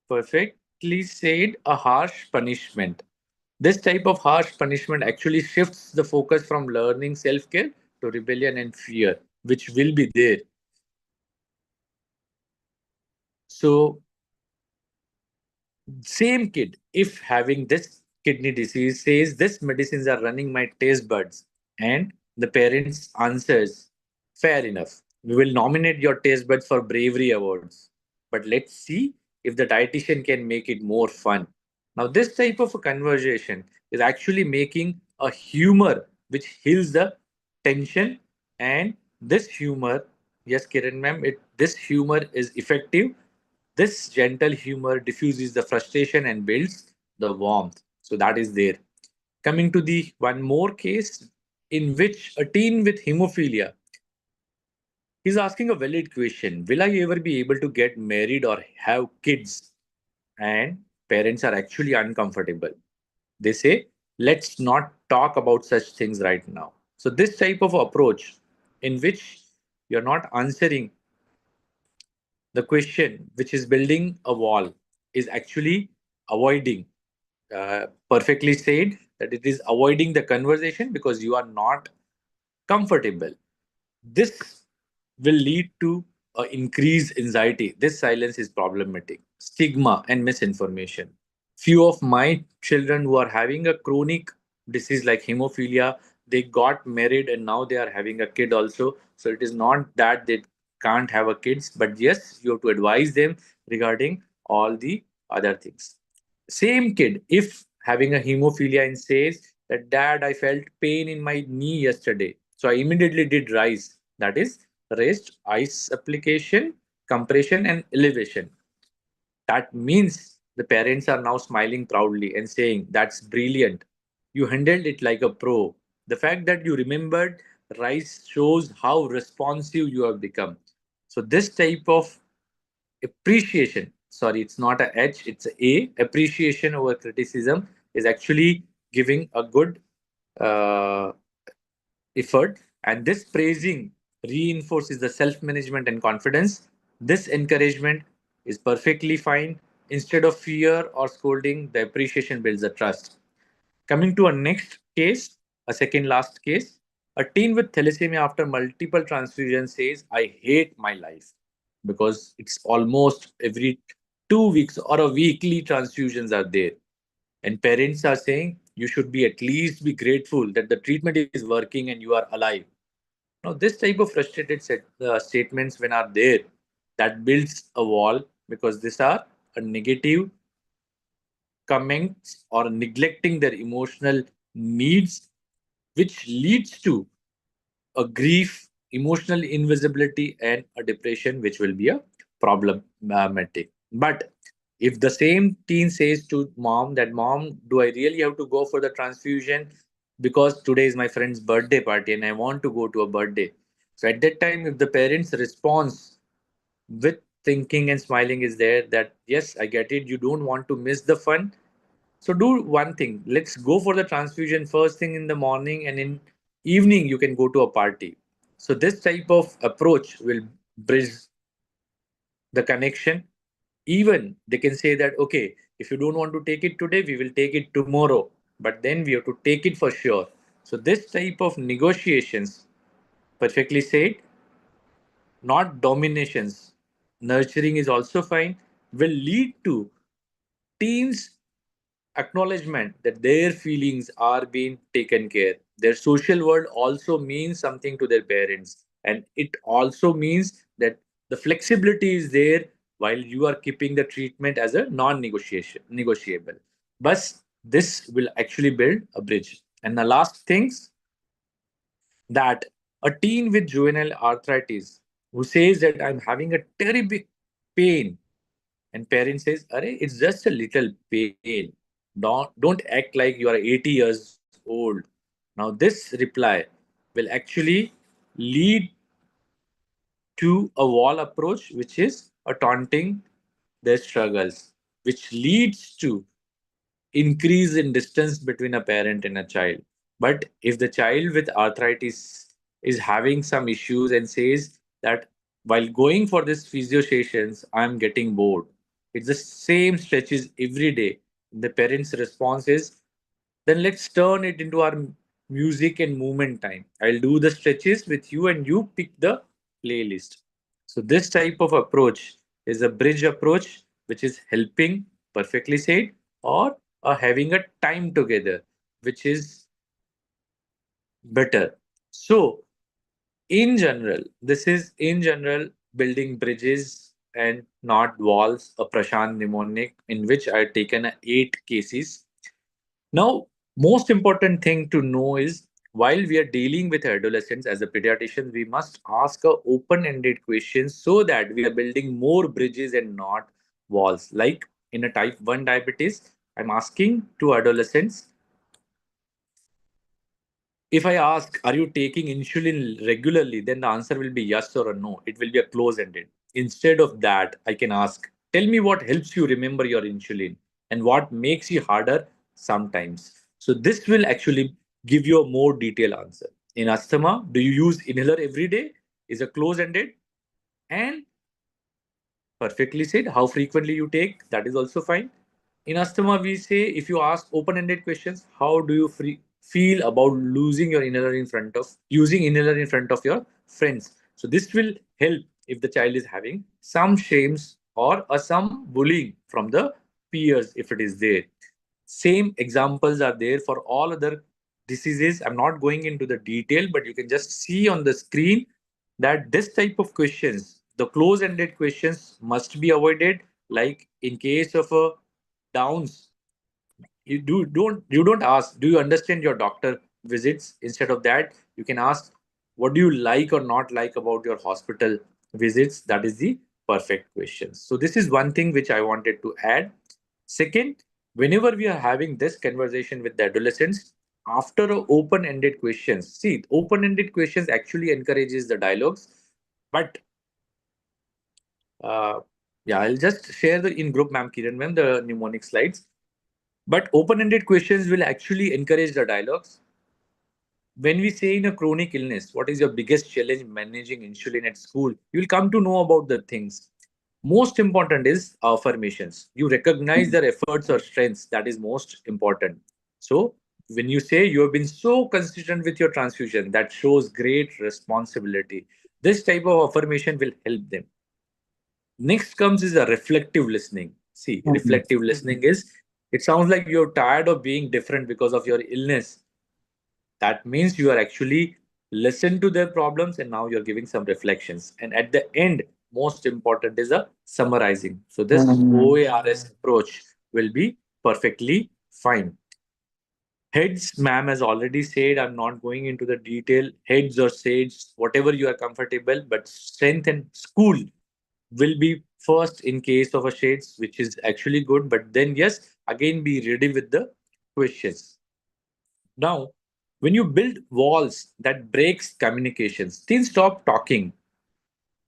S7: perfectly said a harsh punishment. This type of harsh punishment actually shifts the focus from learning self care to rebellion and fear, which will be there. So, same kid, if having this kidney disease, says this medicines are running my taste buds, and the parents answers, fair enough. We will nominate your taste buds for bravery awards. But let's see if the dietitian can make it more fun. Now, this type of a conversation is actually making a humor which heals the tension, and this humor, yes, Kiran ma'am, this humor is effective. This gentle humor diffuses the frustration and builds the warmth. So that is there. Coming to the one more case in which a teen with hemophilia is asking a valid question. Will I ever be able to get married or have kids? And parents are actually uncomfortable. They say, let's not talk about such things right now. So this type of approach in which you're not answering the question, which is building a wall, is actually avoiding. Perfectly said that it is avoiding the conversation because you are not comfortable. This will lead to increased anxiety. This silence is problematic. Stigma and misinformation. Few of my children who are having a chronic disease like hemophilia, they got married and now they are having a kid also. So it is not that they can't have a kids, but yes, you have to advise them regarding all the other things. Same kid, if having a hemophilia and says that dad, I felt pain in my knee yesterday, so I immediately did rise, that is raised ice application, compression and elevation. That means the parents are now smiling proudly and saying, that's brilliant. You handled it like a pro. The fact that you remembered Rice shows how responsive you have become. So, this type of appreciation, sorry, it's not a H, it's a appreciation over criticism, is actually giving a good uh, effort. And this praising reinforces the self management and confidence. This encouragement is perfectly fine. Instead of fear or scolding, the appreciation builds the trust. Coming to a next case, a second last case, a teen with thalassemia after multiple transfusions says, I hate my life because it's almost every 2 weeks or a weekly transfusions are there. And parents are saying, you should be at least be grateful that the treatment is working and you are alive. Now, this type of frustrated statements, when are there, that builds a wall because these are a negative comments or neglecting their emotional needs, which leads to a grief, emotional invisibility, and a depression, which will be a problematic. But if the same teen says to mom that, Mom, do I really have to go for the transfusion? Because today is my friend's birthday party and I want to go to a birthday. So at that time, if the parents' response with thinking and smiling is there, that yes, I get it, you don't want to miss the fun, so do one thing. Let's go for the transfusion first thing in the morning, and in evening you can go to a party. So this type of approach will bridge the connection. Even they can say that, okay, if you don't want to take it today, we will take it tomorrow. But then we have to take it for sure. So this type of negotiations, perfectly said, not dominations. Nurturing is also fine, will lead to teens acknowledgement that their feelings are being taken care. Their social world also means something to their parents, and it also means that the flexibility is there while you are keeping the treatment as a non-negotiation negotiable. But this will actually build a bridge. And the last things, that a teen with juvenile arthritis who says that I'm having a terrible pain, and parent says, Arey, it's just a little pain. Don't act like you are 80 years old. Now, this reply will actually lead to a wall approach, which is a taunting their struggles, which leads to increase in distance between a parent and a child. But if the child with arthritis is having some issues and says that while going for this physio sessions, I'm getting bored. It's the same stretches every day. The parent's response is, then let's turn it into our music and movement time. I'll do the stretches with you and you pick the playlist. So this type of approach is a bridge approach, which is helping, perfectly said, or having a time together, which is better. So in general, this is in general building bridges and not walls, a Prashant mnemonic in which I had taken 8 cases. Now, most important thing to know is, while we are dealing with adolescents as a pediatrician, we must ask a open-ended questions so that we are building more bridges and not walls. Like in a type 1 diabetes, I'm asking to adolescents, if I ask, are you taking insulin regularly? Then the answer will be yes or a no. It will be a close ended. Instead of that, I can ask, tell me what helps you remember your insulin and what makes you harder sometimes. So this will actually give you a more detailed answer. In asthma, do you use inhaler every day? Is a close ended. And perfectly said, how frequently you take, that is also fine. In asthma, we say, if you ask open-ended questions, how do you feel about losing your inhaler in front of using inhaler in front of your friends? So this will help if the child is having some shames or some bullying from the disappears if it is there. Same examples are there for all other diseases. I'm not going into the detail, but you can just see on the screen that this type of questions, the close-ended questions, must be avoided. Like in case of a Downs, you don't ask, do you understand your doctor visits? Instead of that, you can ask, what do you like or not like about your hospital visits? That is the perfect question. So this is one thing which I wanted to add. Second, whenever we are having this conversation with the adolescents, after a open-ended questions, see, open-ended questions actually encourages the dialogues. But uh, yeah, I'll just share the in group, ma'am, Kiran ma'am, the mnemonic slides. But open-ended questions will actually encourage the dialogues. When we say in a chronic illness, what is your biggest challenge managing insulin at school? You will come to know about the things. Most important is affirmations. You recognize their efforts or strengths. That is most important. So when you say you have been so consistent with your transfusion, that shows great responsibility. This type of affirmation will help them. Next comes is a reflective listening. See, reflective listening is, it sounds like you're tired of being different because of your illness. That means you are actually listen to their problems and now you're giving some reflections. And at the end, most important is a summarizing. So this OARS approach will be perfectly fine. Heads, ma'am has already said, I'm not going into the detail. Heads or shades, whatever you are comfortable, but strength and school will be first in case of a shades, which is actually good. But then, yes, again, be ready with the questions. Now, when you build walls that breaks communications, teens stop talking.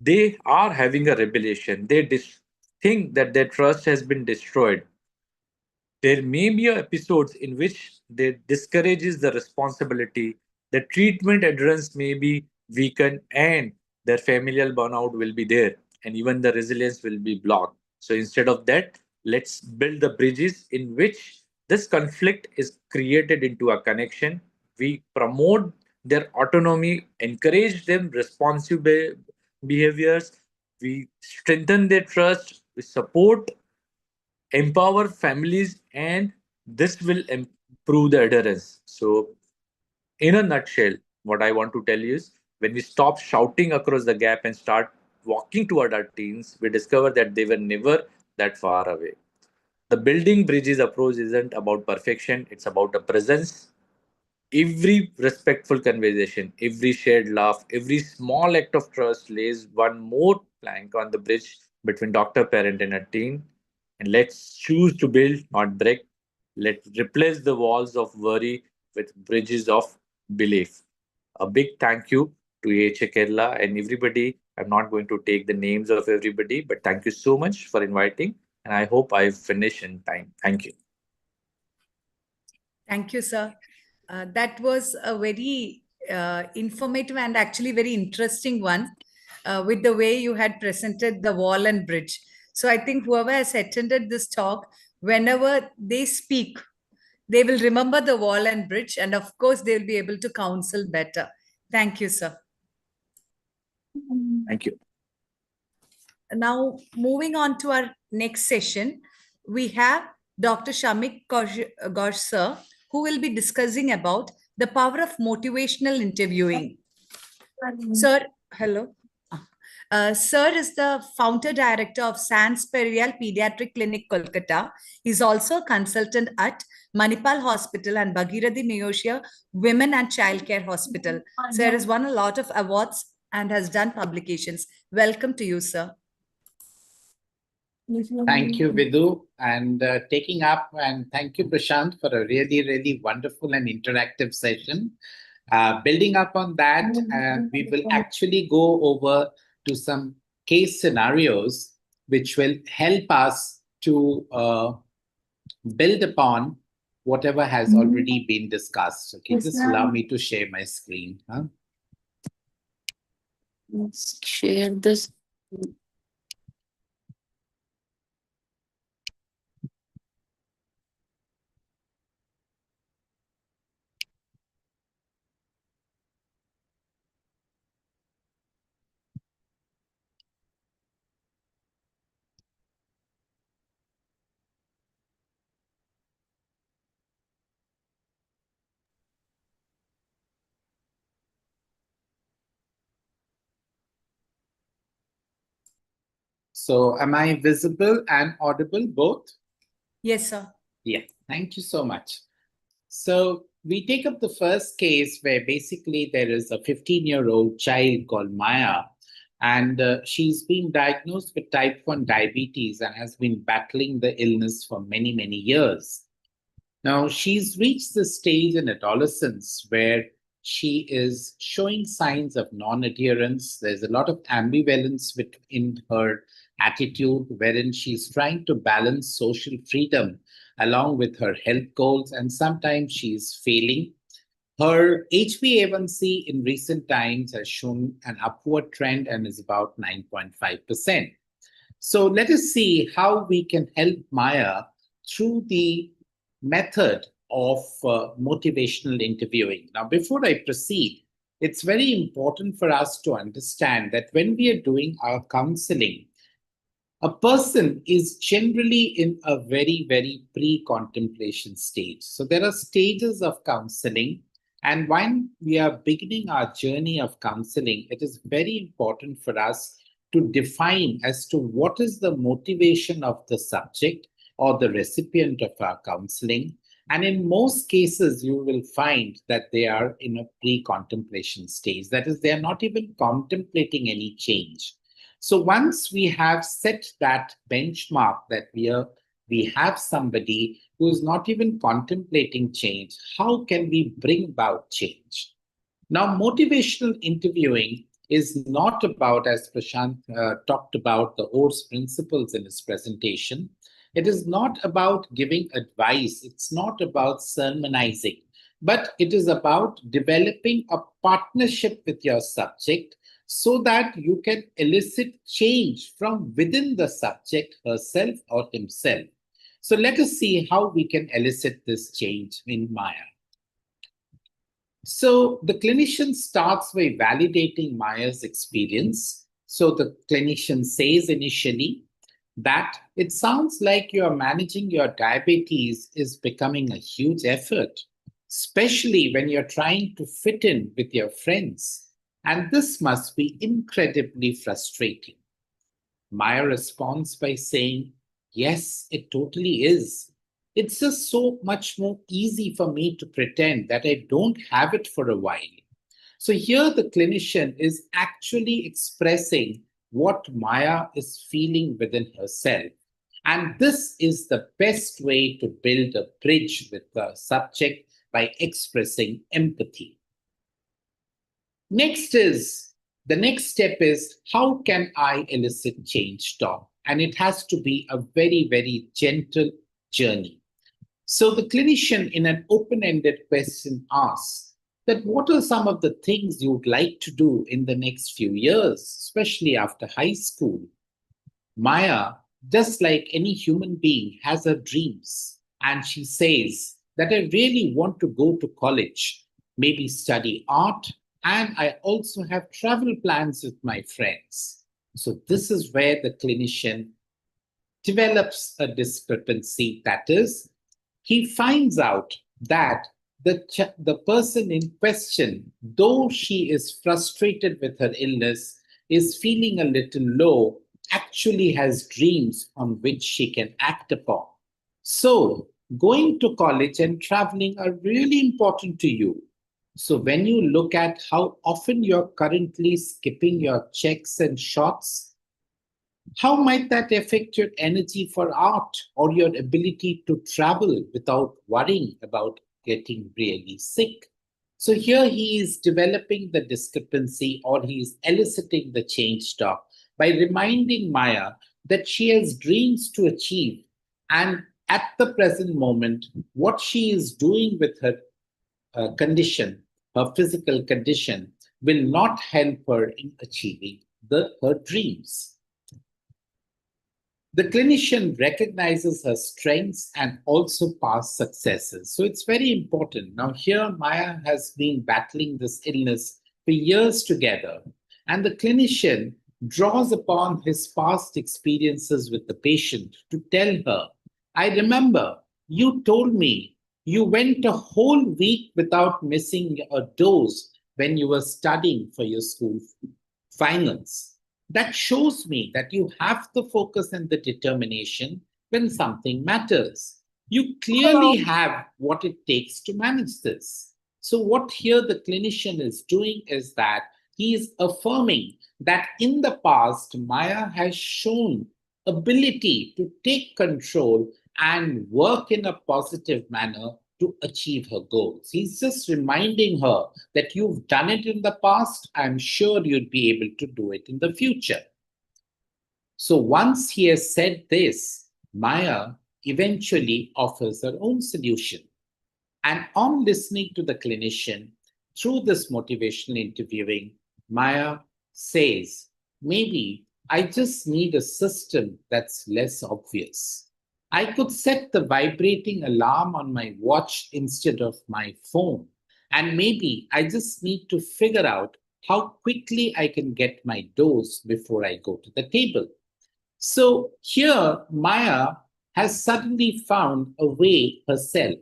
S7: They are having a rebellion. They think that their trust has been destroyed. There may be episodes in which they discourages the responsibility, the treatment adherence may be weakened, and their familial burnout will be there, and even the resilience will be blocked. So instead of that, let's build the bridges in which this conflict is created into a connection. We promote their autonomy, encourage them responsive behaviors, we strengthen their trust, we support, empower families, and this will improve the adherence. So in a nutshell, what I want to tell you is, when we stop shouting across the gap and start walking toward our teens, we discover that they were never that far away. The building bridges approach isn't about perfection, it's about a presence. Every respectful conversation, every shared laugh, every small act of trust lays one more plank on the bridge between doctor, parent, and a teen. And let's choose to build, not break. Let's replace the walls of worry with bridges of belief. A big thank you to AHA Kerala and everybody. I'm not going to take the names of everybody, but thank you so much for inviting. And I hope I finish in time. Thank you.
S2: Thank you, sir. That was a very informative and actually very interesting one with the way you had presented the wall and bridge. So I think whoever has attended this talk, whenever they speak, they will remember the wall and bridge, and of course, they will be able to counsel better. Thank you, sir.
S7: Thank you.
S2: Now, moving on to our next session, we have Dr. Shamik Ghosh, sir, who will be discussing about the power of motivational interviewing. Sir, hello. Sir is the founder director of Sans Perial Pediatric Clinic, Kolkata. He's also a consultant at Manipal Hospital and Bhagirathi Neotia Women and Childcare Hospital. Sir has won a lot of awards and has done publications. Welcome to you, sir.
S8: Thank you, Vidhu, and taking up, and thank you, Prashant, for a really, really wonderful and interactive session. Building up on that, we will actually go over to some case scenarios which will help us to build upon whatever has already been discussed. Okay, just allow me to share my screen.
S9: Let's share this.
S8: So am I visible and audible both?
S2: Yes, sir.
S8: Yeah, thank you so much. So we take up the first case where basically there is a 15-year-old child called Maya, and she's been diagnosed with type 1 diabetes and has been battling the illness for many, many years. Now, she's reached the stage in adolescence where she is showing signs of non-adherence. There's a lot of ambivalence within her attitude, wherein she's trying to balance social freedom along with her health goals, and sometimes she's failing. Her HbA1c in recent times has shown an upward trend and is about 9.5%. So let us see how we can help Maya through the method of motivational interviewing. Now, before I proceed, it's very important for us to understand that when we are doing our counseling, a person is generally in a very, very pre-contemplation stage. So there are stages of counseling. And when we are beginning our journey of counseling, it is very important for us to define as to what is the motivation of the subject or the recipient of our counseling. And in most cases, you will find that they are in a pre-contemplation stage. That is, they are not even contemplating any change. So once we have set that benchmark that we have somebody who is not even contemplating change, how can we bring about change? Now, motivational interviewing is not about, as Prashant talked about, the ORS principles in his presentation. It is not about giving advice. It's not about sermonizing, but it is about developing a partnership with your subject so that you can elicit change from within the subject herself or himself. So let us see how we can elicit this change in Maya. So the clinician starts by validating Maya's experience. So the clinician says initially that it sounds like you are managing your diabetes is becoming a huge effort, especially when you're trying to fit in with your friends. And this must be incredibly frustrating. Maya responds by saying, yes, it totally is. It's just so much more easy for me to pretend that I don't have it for a while. So here the clinician is actually expressing what Maya is feeling within herself. And this is the best way to build a bridge with the subject by expressing empathy. The next step is, how can I elicit change, Tom? And it has to be a very, very gentle journey. So the clinician in an open-ended question asks that what are some of the things you would like to do in the next few years, especially after high school? Maya, just like any human being, has her dreams. And she says that I really want to go to college, maybe study art, and I also have travel plans with my friends. So this is where the clinician develops a discrepancy. That is, he finds out that the person in question, though she is frustrated with her illness, is feeling a little low, actually has dreams on which she can act upon. So going to college and traveling are really important to you. So when you look at how often you're currently skipping your checks and shots, how might that affect your energy for art or your ability to travel without worrying about getting really sick? So here he is developing the discrepancy, or he is eliciting the change talk by reminding Maya that she has dreams to achieve, and at the present moment, what she is doing with her condition, her physical condition, will not help her in achieving her dreams. The clinician recognizes her strengths and also past successes. So it's very important. Now, here Maya has been battling this illness for years together, and the clinician draws upon his past experiences with the patient to tell her, I remember you told me you went a whole week without missing a dose when you were studying for your school finals. That shows me that you have the focus and the determination when something matters. You clearly have what it takes to manage this. So, what here the clinician is doing is that he is affirming that in the past, Maya has shown ability to take control and work in a positive manner to achieve her goals. He's just reminding her that you've done it in the past. I'm sure you'd be able to do it in the future. So once he has said this, Maya eventually offers her own solution. And on listening to the clinician through this motivational interviewing, Maya says, maybe I just need a system that's less obvious. I could set the vibrating alarm on my watch instead of my phone. And maybe I just need to figure out how quickly I can get my dose before I go to the table. So here, Maya has suddenly found a way herself.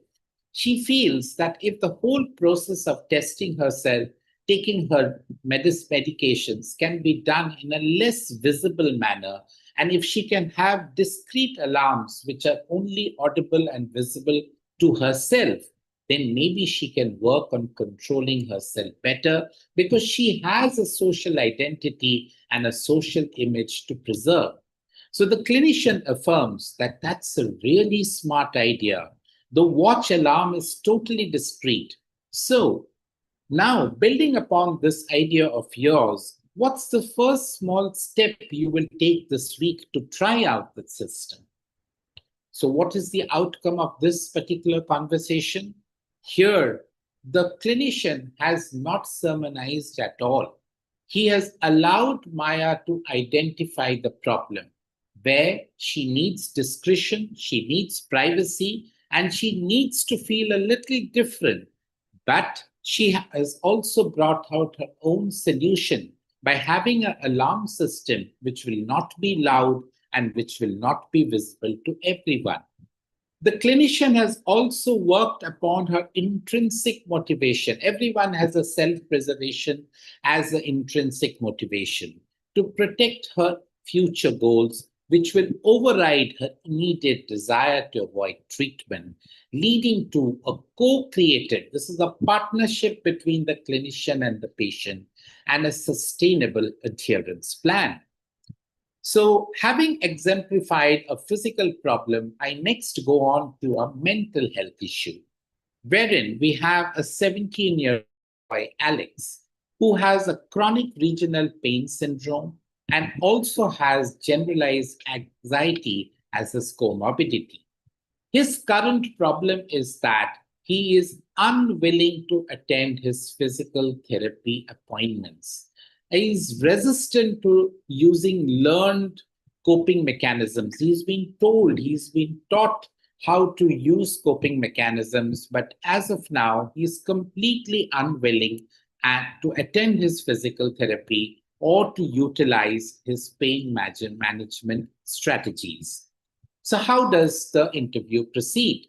S8: She feels that if the whole process of testing herself, taking her medications, can be done in a less visible manner, and if she can have discrete alarms which are only audible and visible to herself, then maybe she can work on controlling herself better because she has a social identity and a social image to preserve. So the clinician affirms that that's a really smart idea. The watch alarm is totally discrete. So now, building upon this idea of yours, what's the first small step you will take this week to try out the system? So, what is the outcome of this particular conversation? Here, the clinician has not sermonized at all. He has allowed Maya to identify the problem where she needs discretion, she needs privacy, and she needs to feel a little different. But she has also brought out her own solution by having an alarm system which will not be loud and which will not be visible to everyone. The clinician has also worked upon her intrinsic motivation. Everyone has a self preservation as an intrinsic motivation to protect her future goals, which will override her immediate desire to avoid treatment, leading to a co created, this is a partnership between the clinician and the patient, and a sustainable adherence plan. So, having exemplified a physical problem, I next go on to a mental health issue, wherein we have a 17-year-old boy, Alex, who has a chronic regional pain syndrome and also has generalized anxiety as his comorbidity. His current problem is that he is unwilling to attend his physical therapy appointments. He is resistant to using learned coping mechanisms. He's been told, he's been taught how to use coping mechanisms, but as of now, he's completely unwilling to attend his physical therapy or to utilize his pain management strategies. So, how does the interview proceed?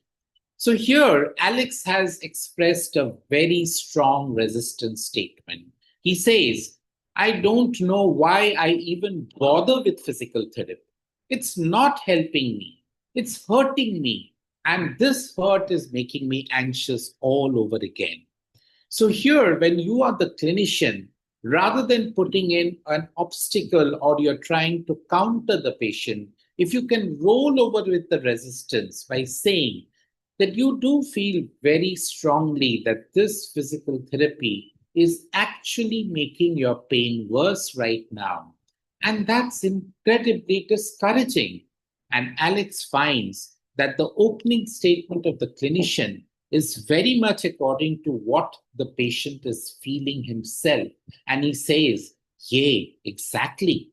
S8: So, here, Alex has expressed a very strong resistance statement. He says, I don't know why I even bother with physical therapy. It's not helping me, it's hurting me. And this hurt is making me anxious all over again. So, here, when you are the clinician, rather than putting in an obstacle or you're trying to counter the patient, if you can roll over with the resistance by saying that you do feel very strongly that this physical therapy is actually making your pain worse right now. And that's incredibly discouraging. And Alex finds that the opening statement of the clinician is very much according to what the patient is feeling himself. And he says, yay, exactly.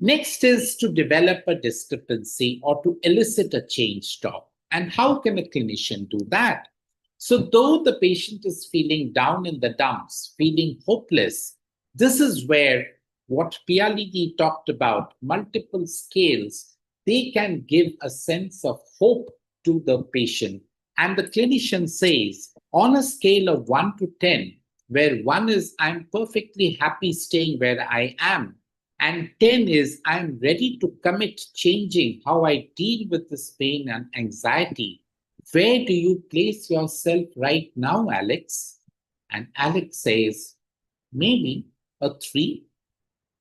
S8: Next is to develop a discrepancy or to elicit a change talk. And how can a clinician do that? So, though the patient is feeling down in the dumps, feeling hopeless, this is where what Pialidi talked about, multiple scales, they can give a sense of hope to the patient. And the clinician says, on a scale of 1 to 10, where 1 is I'm perfectly happy staying where I am, and 10 is I'm ready to commit changing how I deal with this pain and anxiety. Where do you place yourself right now, Alex? And Alex says, maybe a 3.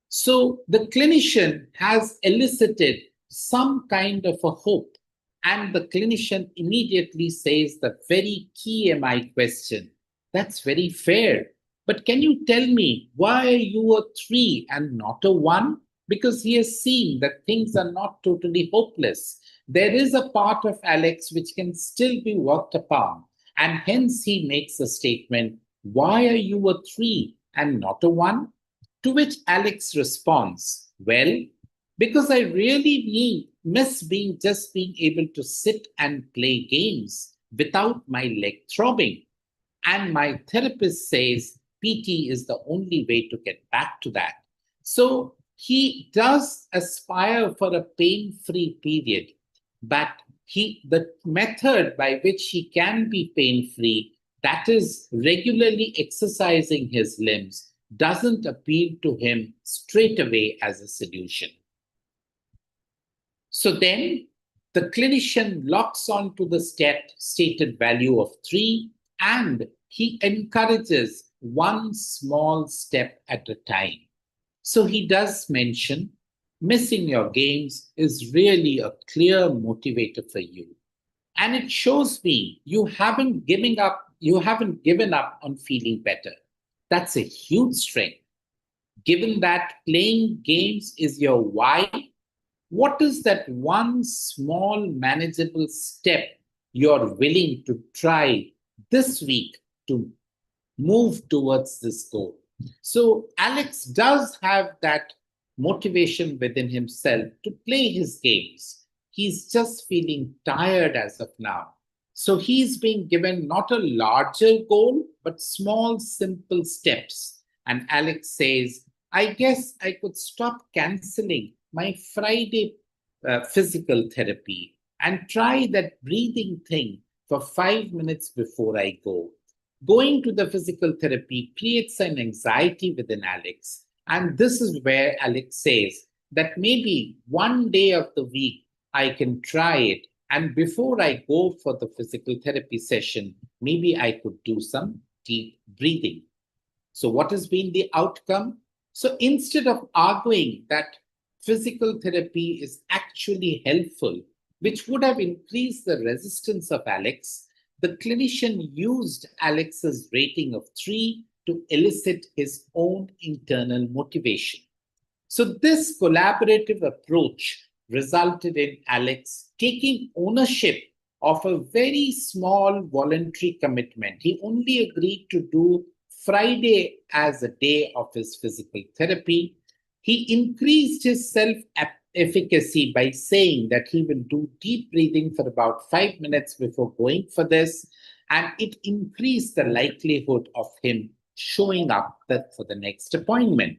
S8: So the clinician has elicited some kind of a hope, and the clinician immediately says the very key MI question. That's very fair. But can you tell me why are you a 3 and not a 1? Because he has seen that things are not totally hopeless. There is a part of Alex which can still be worked upon. And hence he makes a statement, why are you a 3 and not a 1? To which Alex responds, well, because I really miss just being able to sit and play games without my leg throbbing. And my therapist says PT is the only way to get back to that. So he does aspire for a pain-free period, but the method by which he can be pain-free, that is regularly exercising his limbs, doesn't appeal to him straight away as a solution. So then the clinician locks on to the stated value of 3, and he encourages one small step at a time. So he does mention missing your games is really a clear motivator for you. And it shows me you haven't given up on feeling better. That's a huge strength. Given that playing games is your why, what is that one small manageable step you're willing to try this week to move towards this goal? So Alex does have that motivation within himself to play his games. He's just feeling tired as of now. So he's being given not a larger goal, but small, simple steps. And Alex says, I guess I could stop canceling my Friday physical therapy and try that breathing thing for 5 minutes before I go. Going to the physical therapy creates an anxiety within Alex. And this is where Alex says that maybe one day of the week I can try it. And before I go for the physical therapy session, maybe I could do some deep breathing. So what has been the outcome? So instead of arguing that physical therapy is actually helpful, which would have increased the resistance of Alex, the clinician used Alex's rating of 3 to elicit his own internal motivation. So this collaborative approach resulted in Alex taking ownership of a very small voluntary commitment. He only agreed to do Friday as a day of his physical therapy. He increased his self-efficacy by saying that he will do deep breathing for about 5 minutes before going for this, and it increased the likelihood of him showing up for the next appointment.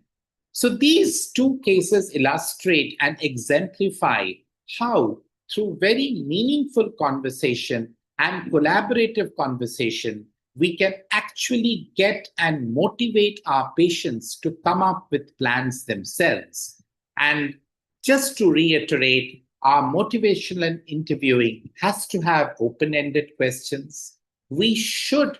S8: So these two cases illustrate and exemplify how, through very meaningful conversation and collaborative conversation, we can actually get and motivate our patients to come up with plans themselves. And just to reiterate, our motivational and interviewing has to have open-ended questions. We should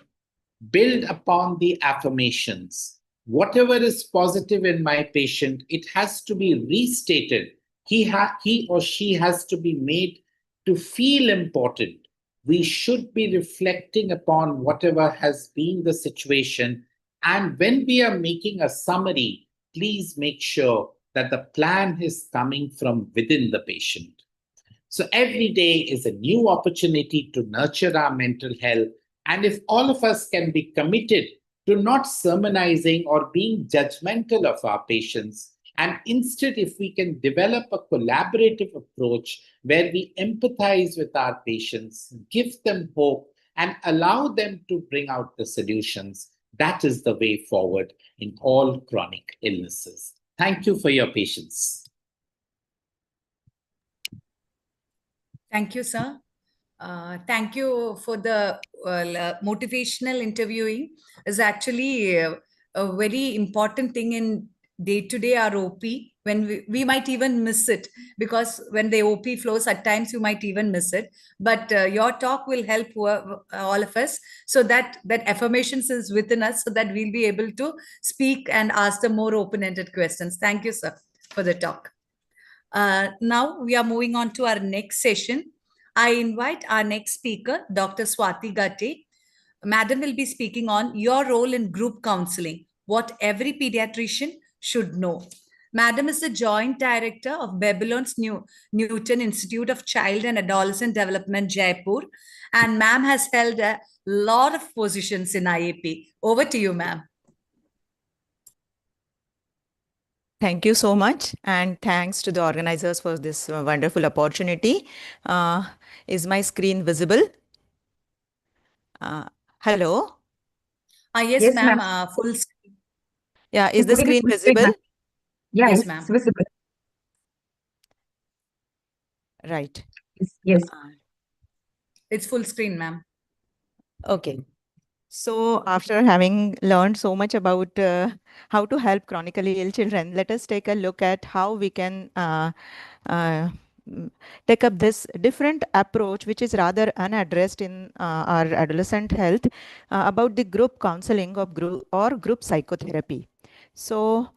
S8: build upon the affirmations. Whatever is positive in my patient, it has to be restated. He or she has to be made to feel important. We should be reflecting upon whatever has been the situation. And when we are making a summary, please make sure that the plan is coming from within the patient. So every day is a new opportunity to nurture our mental health. And if all of us can be committed to not sermonizing or being judgmental of our patients, and instead, if we can develop a collaborative approach where we empathize with our patients, give them hope, and allow them to bring out the solutions, that is the way forward in all chronic illnesses. Thank you for your patience.
S2: Thank you, sir. Thank you for the motivational interviewing is actually a very important thing in day-to-day ROP, when we might even miss it, because when the OP flows, at times you might even miss it. But your talk will help all of us, so that affirmations is within us, so that we'll be able to speak and ask the more open-ended questions. Thank you, sir, for the talk. Now we are moving on to our next session. I invite our next speaker, Dr. Swati Gatte. Madam will be speaking on your role in group counseling, what every pediatrician should know. Madam is the Joint Director of Babylon's Newton Institute of Child and Adolescent Development, Jaipur. And ma'am has held a lot of positions in IAP. Over to you, ma'am.
S10: Thank you so much, and thanks to the organizers for this wonderful opportunity. Is my screen visible? Hello?
S2: Yes,
S6: Yes,
S2: ma'am.
S6: ma'am.
S2: Full screen.
S10: Yeah, is the
S6: Putting it
S10: screen
S6: full screen,
S10: visible?
S6: ma'am. Yeah,
S2: Yes,
S6: it's
S2: ma'am.
S6: visible.
S10: Right.
S6: Yes.
S2: It's full screen, ma'am.
S10: Okay. So after having learned so much about how to help chronically ill children, let us take a look at how we can take up this different approach, which is rather unaddressed in our adolescent health, about the group counseling of group psychotherapy. So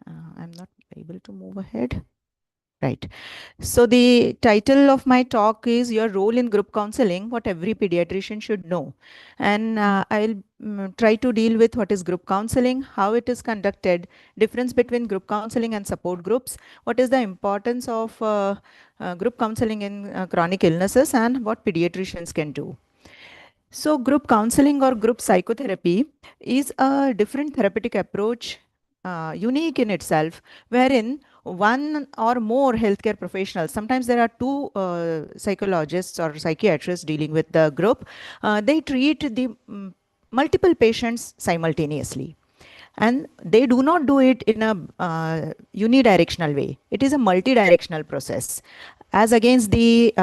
S10: I'm not able to move ahead. Right. So the title of my talk is Your Role in Group Counseling, What Every Pediatrician Should Know. And I'll try to deal with what is group counseling, how it is conducted, difference between group counseling and support groups, what is the importance of group counseling in chronic illnesses, and what pediatricians can do. So group counseling or group psychotherapy is a different therapeutic approach, unique in itself, wherein one or more healthcare professionals, sometimes there are two psychologists or psychiatrists dealing with the group, they treat the multiple patients simultaneously. And they do not do it in a unidirectional way. It is a multi-directional process. As against the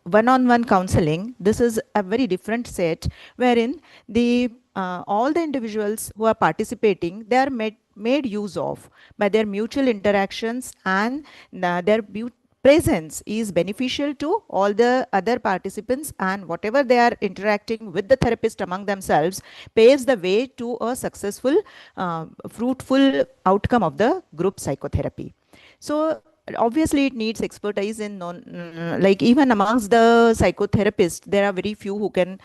S10: one-on-one counseling, this is a very different set, wherein the all the individuals who are participating, they are made use of by their mutual interactions, and their presence is beneficial to all the other participants, and whatever they are interacting with the therapist among themselves paves the way to a successful, fruitful outcome of the group psychotherapy. So obviously it needs expertise in like even amongst the psychotherapists, there are very few who can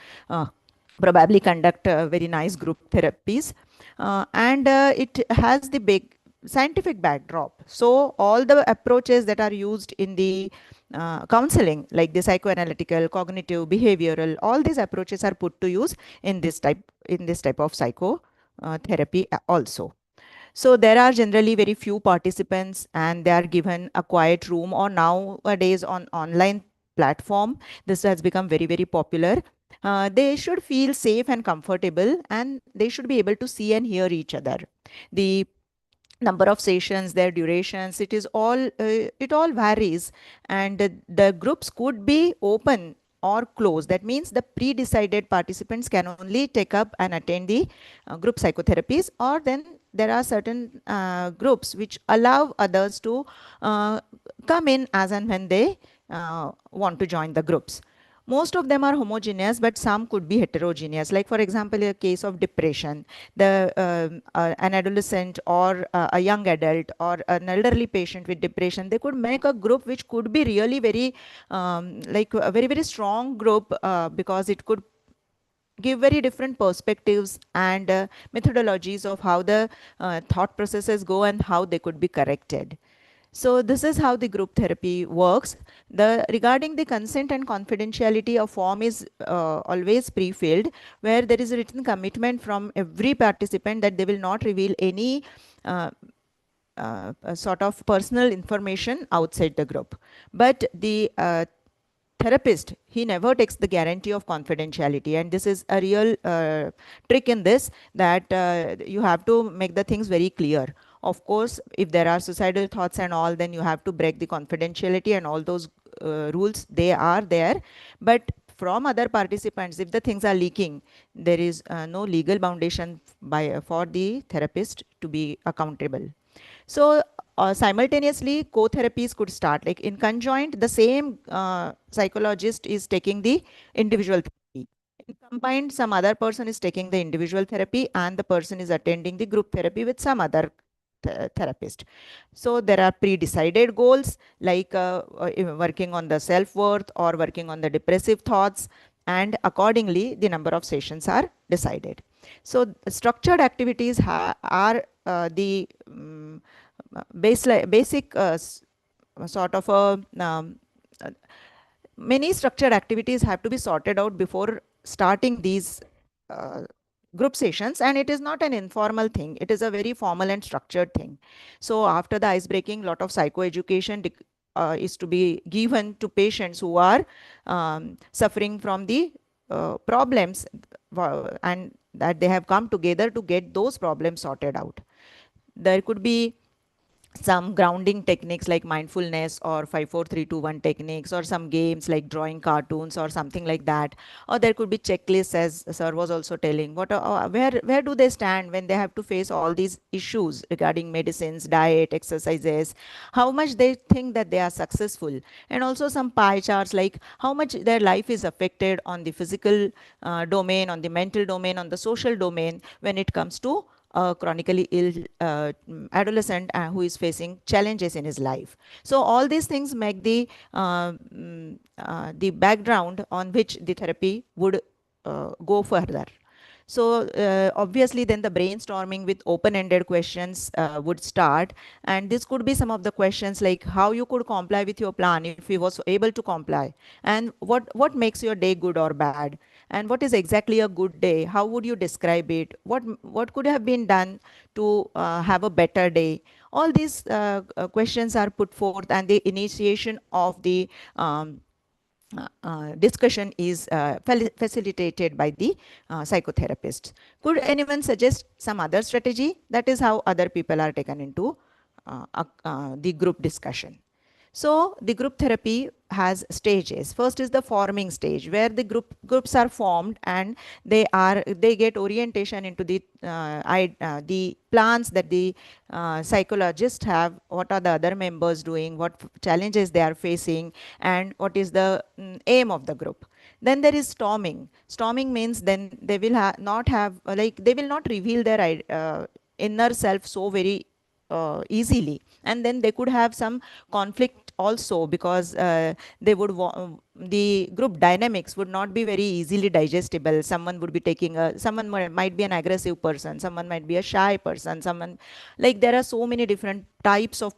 S10: probably conduct very nice group therapies, and it has the big scientific backdrop. So all the approaches that are used in the counseling, like the psychoanalytical, cognitive, behavioral, all these approaches are put to use in this type of psychotherapy also. So there are generally very few participants, and they are given a quiet room, or nowadays on online platform, this has become very, very popular. They should feel safe and comfortable, and they should be able to see and hear each other. The number of sessions, their durations, it all varies, and the groups could be open or closed. That means the pre-decided participants can only take up and attend the group psychotherapies, or then there are certain groups which allow others to come in as and when they want to join the groups. Most of them are homogeneous, but some could be heterogeneous. Like, for example, in a case of depression, an adolescent or a young adult or an elderly patient with depression, they could make a group which could be really very, like a very, very strong group, because it could give very different perspectives and methodologies of how the thought processes go and how they could be corrected. So this is how the group therapy works. Regarding the consent and confidentiality, a form is always pre-filled, where there is a written commitment from every participant that they will not reveal any sort of personal information outside the group. But the therapist, he never takes the guarantee of confidentiality, and this is a real trick in this, that you have to make the things very clear. Of course, if there are suicidal thoughts and all, then you have to break the confidentiality, and all those rules, they are there, but from other participants, if the things are leaking, there is no legal foundation for the therapist to be accountable. So simultaneously, co-therapies could start. Like in conjoint, the same psychologist is taking the individual therapy. In combined, some other person is taking the individual therapy and the person is attending the group therapy with some other therapist. So there are pre-decided goals like working on the self-worth or working on the depressive thoughts, and accordingly the number of sessions are decided. So structured activities are the basic sort of a many structured activities have to be sorted out before starting these uh, group sessions, and it is not an informal thing, it is a very formal and structured thing. So after the ice breaking, lot of psychoeducation is to be given to patients who are suffering from the problems, and that they have come together to get those problems sorted out. There could be some grounding techniques like mindfulness or 5 4 3 2 1 techniques, or some games like drawing cartoons or something like that. Or there could be checklists, as sir was also telling, where do they stand when they have to face all these issues regarding medicines, diet, exercises, how much they think that they are successful, and also some pie charts like how much their life is affected on the physical domain, on the mental domain, on the social domain when it comes to a chronically ill adolescent who is facing challenges in his life. So all these things make the background on which the therapy would go further. So obviously then the brainstorming with open-ended questions would start, and this could be some of the questions like how you could comply with your plan if you was able to comply, and what makes your day good or bad, and what is exactly a good day, how would you describe it, what could have been done to have a better day. All these questions are put forth, and the initiation of the discussion is facilitated by the psychotherapist. Could anyone suggest some other strategy? That is how other people are taken into the group discussion. So the group therapy has stages. First is the forming stage, where the groups are formed and they get orientation into the plans that the psychologists have, what are the other members doing, what challenges they are facing, and what is the aim of the group. Then there is storming. Storming means then they will not have like they will not reveal their inner self so very easily, and then they could have some conflict also, because they would the group dynamics would not be very easily digestible. Someone would be taking someone might be an aggressive person, someone might be a shy person, someone, like there are so many different types of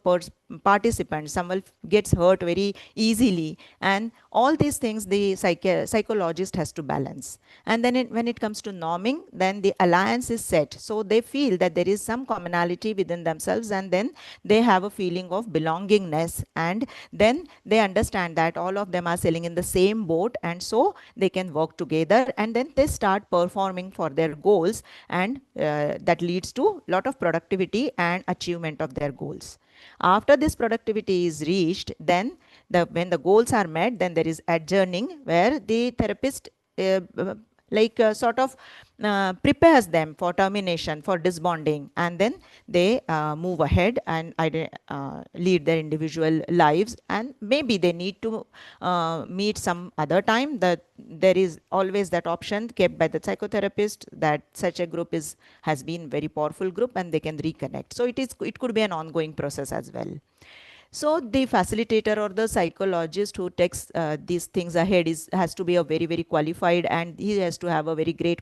S10: participants, someone gets hurt very easily, and all these things the psychologist has to balance. And then when it comes to norming, then the alliance is set, so they feel that there is some commonality within themselves, and then they have a feeling of belongingness, and then they understand that all of them are sailing in the same boat, and so they can work together, and then they start performing for their goals, and that leads to a lot of productivity and achievement of their goals. After this productivity is reached, then when the goals are met, then there is adjourning, where the therapist sort of prepares them for termination, for disbonding, and then they move ahead and lead their individual lives, and maybe they need to meet some other time. That there is always that option kept by the psychotherapist, that such a group has been very powerful group and they can reconnect. So it could be an ongoing process as well. So the facilitator or the psychologist who takes these things ahead has to be a very, very qualified, and he has to have a very great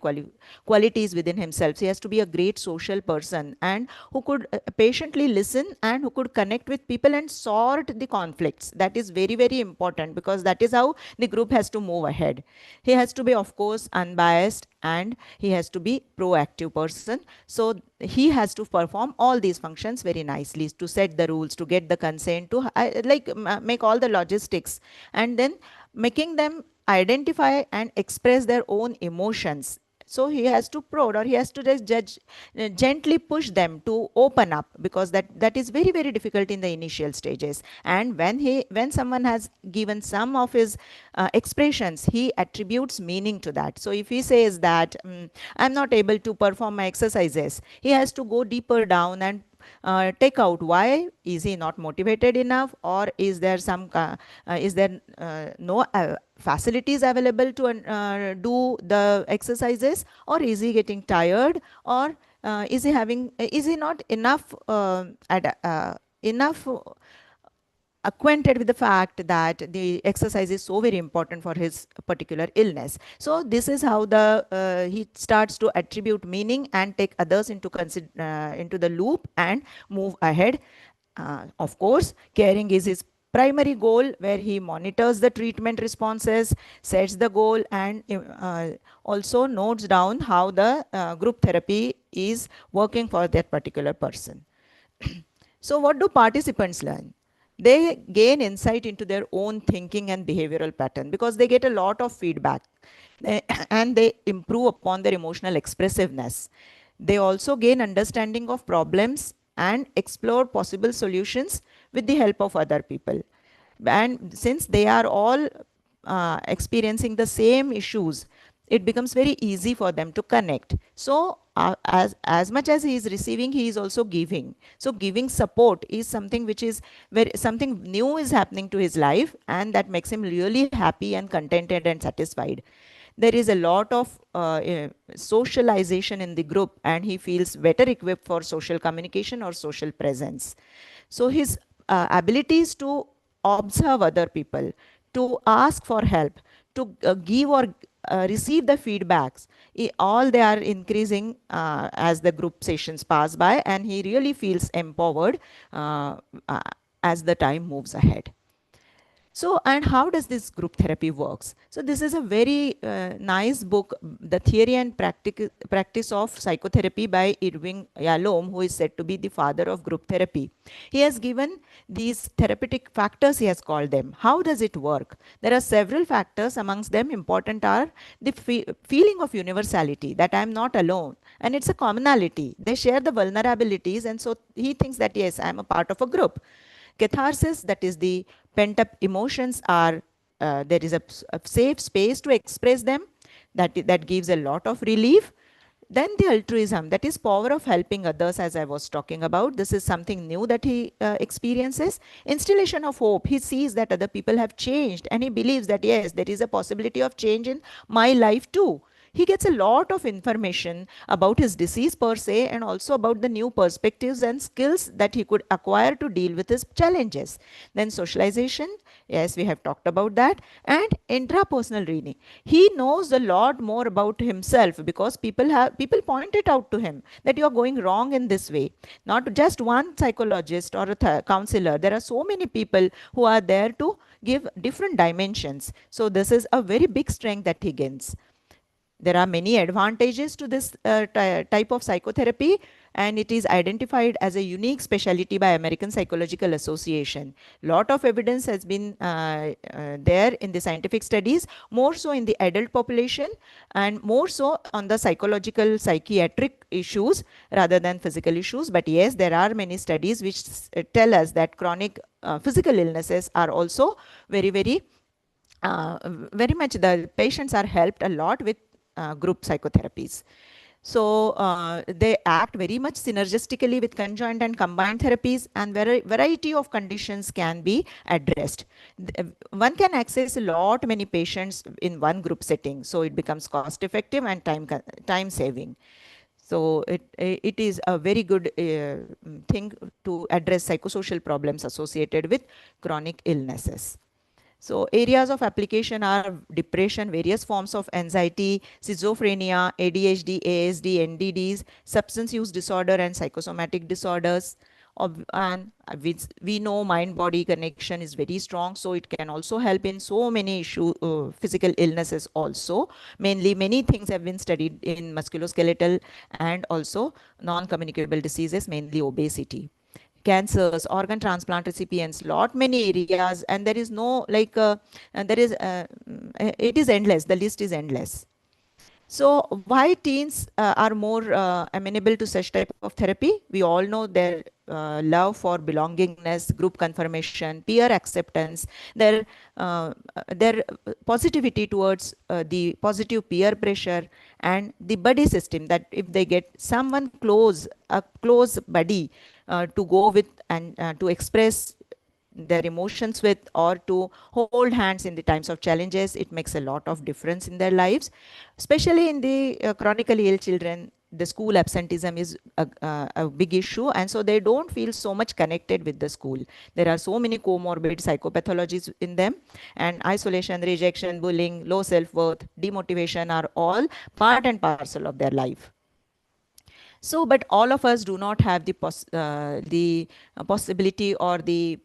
S10: qualities within himself. So he has to be a great social person, and who could patiently listen, and who could connect with people and sort the conflicts. That is very, very important, because that is how the group has to move ahead. He has to be, of course, unbiased, and he has to be proactive person. So he has to perform all these functions very nicely, to set the rules, to get the consent, to make all the logistics, and then making them identify and express their own emotions. So he has to prod, or he has to just gently push them to open up, because that is very, very difficult in the initial stages. And when someone has given some of his expressions, he attributes meaning to that. So if he says that I'm not able to perform my exercises, he has to go deeper down and take out why. Is he not motivated enough, or is there no facilities available to do the exercises, or is he getting tired, or is he not enough enough acquainted with the fact that the exercise is so very important for his particular illness. So this is how he starts to attribute meaning and take others into the loop and move ahead. Of course, caring is his primary goal, where he monitors the treatment responses, sets the goal, and also notes down how the group therapy is working for that particular person. So what do participants learn? They gain insight into their own thinking and behavioral pattern, because they get a lot of feedback and they improve upon their emotional expressiveness. They also gain understanding of problems and explore possible solutions with the help of other people. And since they are all experiencing the same issues, it becomes very easy for them to connect. So as much as he is receiving, he is also giving. So giving support is something which is where something new is happening to his life, and that makes him really happy and contented and satisfied. There is a lot of socialization in the group, and he feels better equipped for social communication or social presence. So his abilities to observe other people, to ask for help, to give or receive the feedbacks, all they are increasing as the group sessions pass by, and he really feels empowered as the time moves ahead. So, and how does this group therapy works? So this is a very nice book, The Theory and Practice of Psychotherapy by Irving Yalom, who is said to be the father of group therapy. He has given these therapeutic factors, he has called them. How does it work? There are several factors. Amongst them, important are the feeling of universality, that I am not alone, and it's a commonality. They share the vulnerabilities, and so he thinks that yes, I am a part of a group. Catharsis, that is the pent up emotions, are there is a safe space to express them, that gives a lot of relief. Then the altruism, that is power of helping others, as I was talking about. This is something new that he experiences. Installation of hope, he sees that other people have changed, and he believes that yes, there is a possibility of change in my life too. He gets a lot of information about his disease per se, and also about the new perspectives and skills that he could acquire to deal with his challenges. Then socialization, yes, we have talked about that. And intrapersonal reading, he knows a lot more about himself, because people point it out to him that you are going wrong in this way. Not just one psychologist or a counselor, there are so many people who are there to give different dimensions. So this is a very big strength that he gains. There are many advantages to this type of psychotherapy, and it is identified as a unique specialty by American Psychological Association. Lot of evidence has been there in the scientific studies, more so in the adult population, and more so on the psychological psychiatric issues rather than physical issues. But yes, there are many studies which tell us that chronic physical illnesses are also very, very much, the patients are helped a lot with group psychotherapies. So they act very much synergistically with conjoint and combined therapies, and variety of conditions can be addressed. One can access a lot many patients in one group setting, so it becomes cost effective and time saving. So it is a very good thing to address psychosocial problems associated with chronic illnesses. So areas of application are depression, various forms of anxiety, schizophrenia, ADHD, ASD, NDDs, substance use disorder, and psychosomatic disorders. And we know mind-body connection is very strong, so it can also help in so many physical illnesses also. Mainly, many things have been studied in musculoskeletal and also non-communicable diseases, mainly obesity. Cancers, organ transplant recipients, lot many areas, and there is no it is endless. The list is endless. So why teens are more amenable to such type of therapy? We all know their love for belongingness, group confirmation, peer acceptance, their positivity towards the positive peer pressure, and the buddy system, that if they get someone close, a close buddy to go with and to express their emotions with, or to hold hands in the times of challenges, it makes a lot of difference in their lives, especially in the chronically ill children. The school absenteeism is a big issue, and so they don't feel so much connected with the school. There are so many comorbid psychopathologies in them, and isolation, rejection, bullying, low self-worth, demotivation are all part and parcel of their life. So, but all of us do not have the possibility or the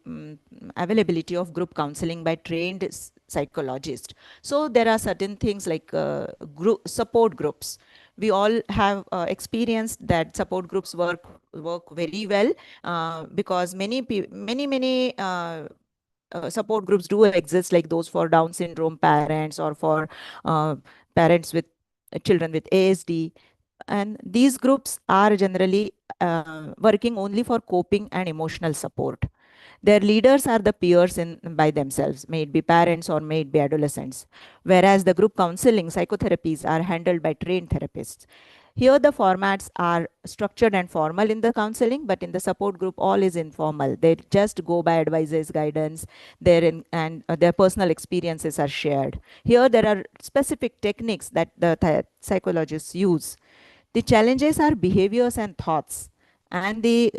S10: availability of group counseling by trained psychologists. So there are certain things like support groups. We all have experienced that support groups work very well, because many support groups do exist, like those for Down syndrome parents, or for uh, parents with children with ASD. And these groups are generally working only for coping and emotional support. Their leaders are the peers by themselves, may it be parents or may it be adolescents. Whereas the group counseling, psychotherapies are handled by trained therapists. Here the formats are structured and formal in the counseling, but in the support group, all is informal. They just go by advices, guidance, and their personal experiences are shared. Here there are specific techniques that the psychologists use. The challenges are behaviors and thoughts, and the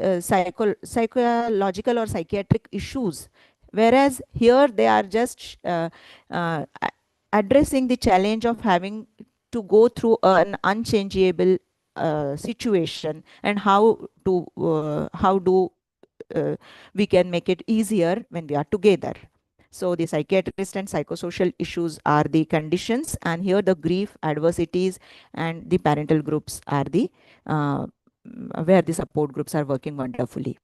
S10: psychological or psychiatric issues. Whereas here they are just addressing the challenge of having to go through an unchangeable situation, and how do we can make it easier when we are together. So the psychiatrist and psychosocial issues are the conditions, and here the grief, adversities, and the parental groups are the where the support groups are working wonderfully.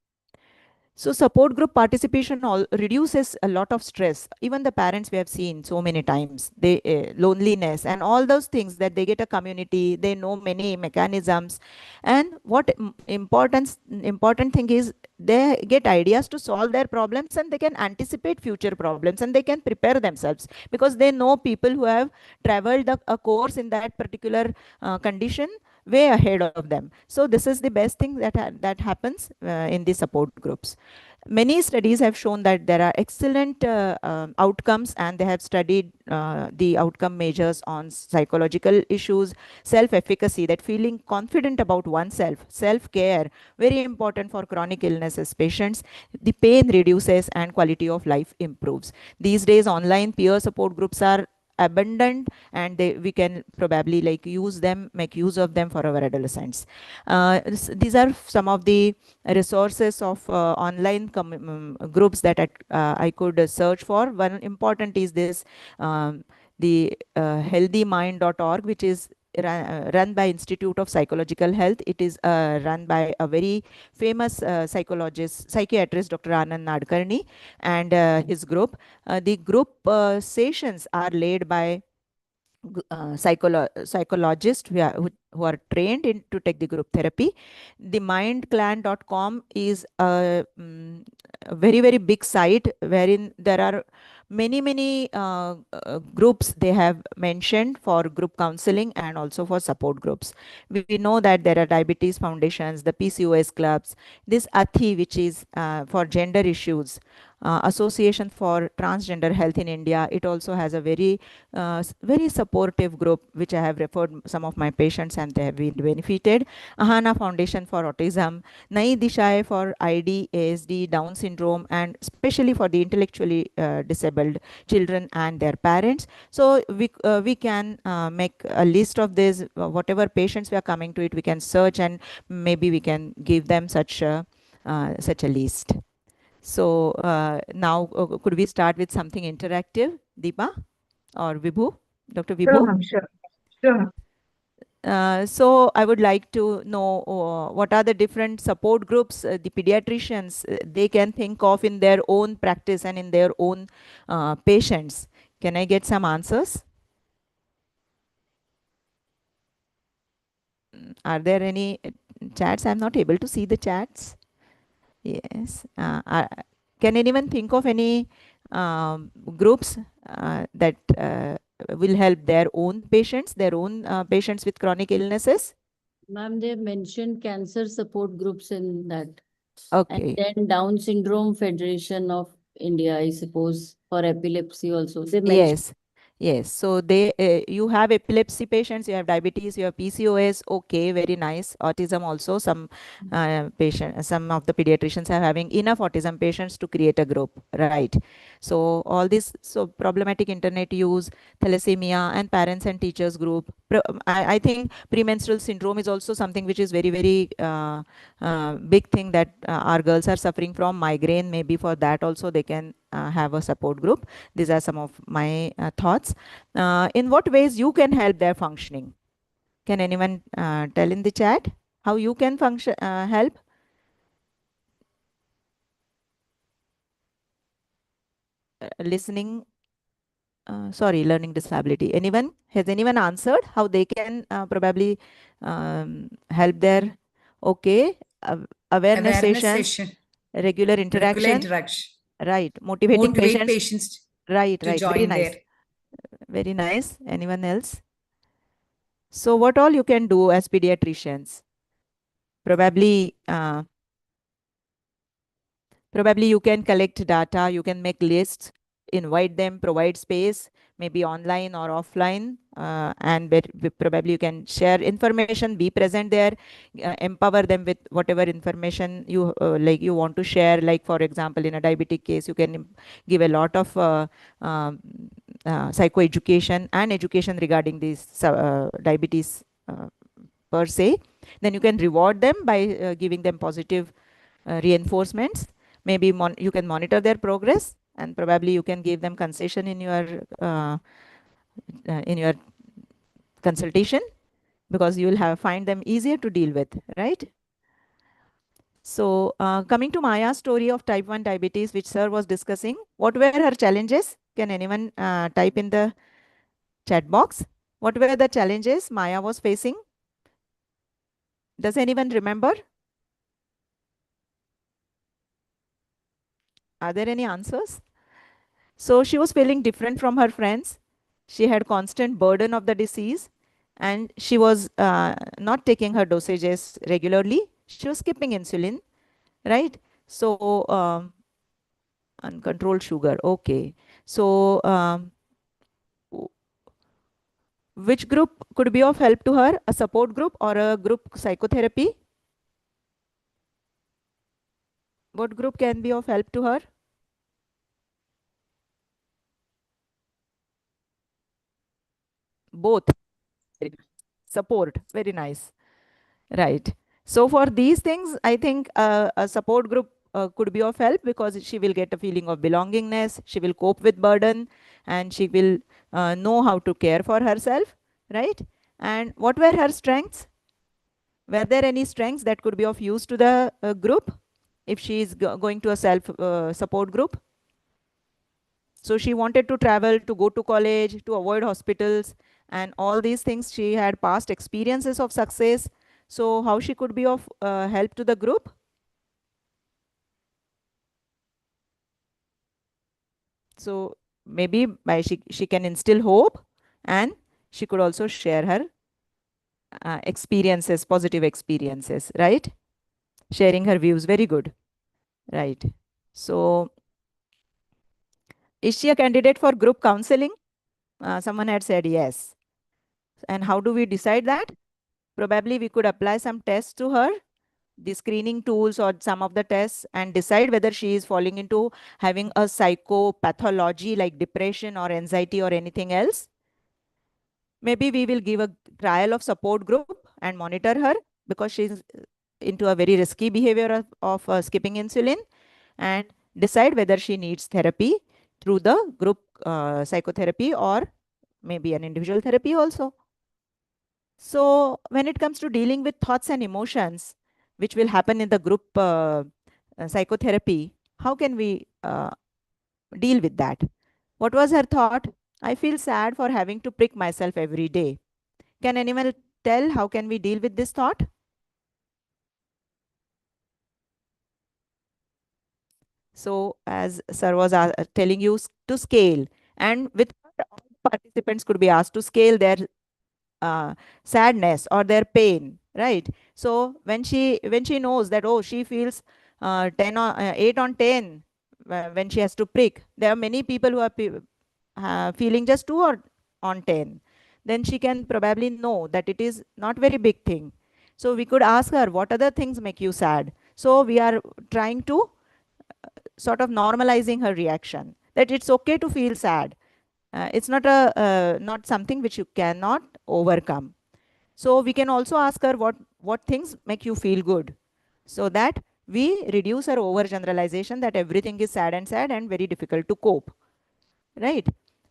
S10: So support group participation all reduces a lot of stress. Even the parents, we have seen so many times, they loneliness and all those things, that they get a community, they know many mechanisms, and what important thing is they get ideas to solve their problems, and they can anticipate future problems, and they can prepare themselves because they know people who have traveled a course in that particular condition way ahead of them. So this is the best thing that happens in the support groups. Many studies have shown that there are excellent outcomes, and they have studied the outcome measures on psychological issues, self-efficacy, that feeling confident about oneself, self-care, very important for chronic illnesses patients. The pain reduces and quality of life improves. These days, online peer support groups are abundant, and we can probably like make use of them for our adolescents. These are some of the resources of online groups that I could search for. One important is this, the healthymind.org, which is run by Institute of Psychological Health. It is run by a very famous psychiatrist, Dr. Anand Nadkarni, and his group. The group sessions are led by psychologists who are trained to take the group therapy. The mindclan.com is a very, very big site wherein there are many groups they have mentioned for group counseling and also for support groups. We know that there are diabetes foundations, the PCOS clubs, this ATHI, which is for gender issues, Association for Transgender Health in India. It also has a very supportive group, which I have referred some of my patients and they have been benefited. Ahana Foundation for Autism, Nai Dishay for ID, ASD, Down syndrome, and especially for the intellectually disabled children and their parents. So we can make a list of this, whatever patients we are coming to it, we can search, and maybe we can give them such a list. So now could we start with something interactive, Deepa or Vibhu? Dr. Vibhu?
S6: Sure, ma'am, sure. Sure.
S10: So I would like to know what are the different support groups the pediatricians they can think of in their own practice and in their own patients. Can I get some answers? Are there any chats? I'm not able to see the chats. Yes. Can anyone think of any groups that will help their own patients, patients with chronic illnesses?
S9: Ma'am, they mentioned cancer support groups in that.
S10: Okay.
S9: And then Down Syndrome Federation of India, I suppose, for epilepsy also. They mentioned.
S10: Yes. Yes. So you have epilepsy patients, you have diabetes, you have PCOS. Okay, very nice. Autism also. Some some of the pediatricians are having enough autism patients to create a group, right? So all this, so problematic internet use, thalassemia, and parents and teachers group. I think premenstrual syndrome is also something which is very, very big thing that our girls are suffering from. Migraine, maybe for that also they can have a support group. These are some of my thoughts. In what ways you can help their functioning? Can anyone tell in the chat how you can function help? Listening, sorry, learning disability. Has anyone answered how they can probably help their, okay, awareness sessions,
S2: session,
S10: regular
S2: regular
S10: interaction,
S2: interaction,
S10: right, motivating
S2: motivate
S10: patients,
S2: patients
S10: right,
S2: to
S10: very
S2: join
S10: nice,
S2: there.
S10: very nice. Anyone else? So what all you can do as pediatricians? Probably you can collect data, you can make lists, invite them, provide space, maybe online or offline, and probably you can share information, be present there, empower them with whatever information you like you want to share. Like for example, in a diabetic case, you can give a lot of psychoeducation and education regarding this diabetes per se. Then you can reward them by giving them positive reinforcements. Maybe you can monitor their progress, and probably you can give them concession in your consultation, because you will find them easier to deal with, right? So coming to Maya's story of type 1 diabetes, which sir was discussing, what were her challenges? Can anyone type in the chat box? What were the challenges Maya was facing? Does anyone remember? Are there any answers? So she was feeling different from her friends. She had constant burden of the disease, and she was not taking her dosages regularly. She was skipping insulin, right? So uncontrolled sugar. Okay. So which group could be of help to her? A support group or a group psychotherapy? What group can be of help to her? Both. Support. Very nice. Right. So for these things, I think a support group could be of help, because she will get a feeling of belongingness. She will cope with burden, and she will know how to care for herself, right? And what were her strengths? Were there any strengths that could be of use to the group if she is going to a self support group? So she wanted to travel, to go to college, to avoid hospitals, and all these things. She had past experiences of success. So how she could be of help to the group? So maybe by she can instill hope, and she could also share her experiences, positive experiences, right? Sharing her views, very good, right? So is she a candidate for group counseling? Someone had said yes. And how do we decide that? Probably we could apply some tests to her, the screening tools or some of the tests, and decide whether she is falling into having a psychopathology like depression or anxiety or anything else. Maybe we will give a trial of support group and monitor her, because she's into a very risky behavior of skipping insulin, and decide whether she needs therapy through the group psychotherapy, or maybe an individual therapy also. So when it comes to dealing with thoughts and emotions, which will happen in the group psychotherapy, how can we deal with that? What was her thought? I feel sad for having to prick myself every day. Can anyone tell how can we deal with this thought? So as sir was telling you to scale, and with all participants could be asked to scale their sadness or their pain, right? So when she knows that, oh, she feels 10 or 8 on 10 when she has to prick, there are many people who are feeling just 2 or on 10, then she can probably know that it is not very big thing. So we could ask her, what other things make you sad? So we are trying to sort of normalizing her reaction, that it's okay to feel sad. It's not a not something which you cannot overcome. So we can also ask her what things make you feel good, so that we reduce her overgeneralization that everything is sad and very difficult to cope, right?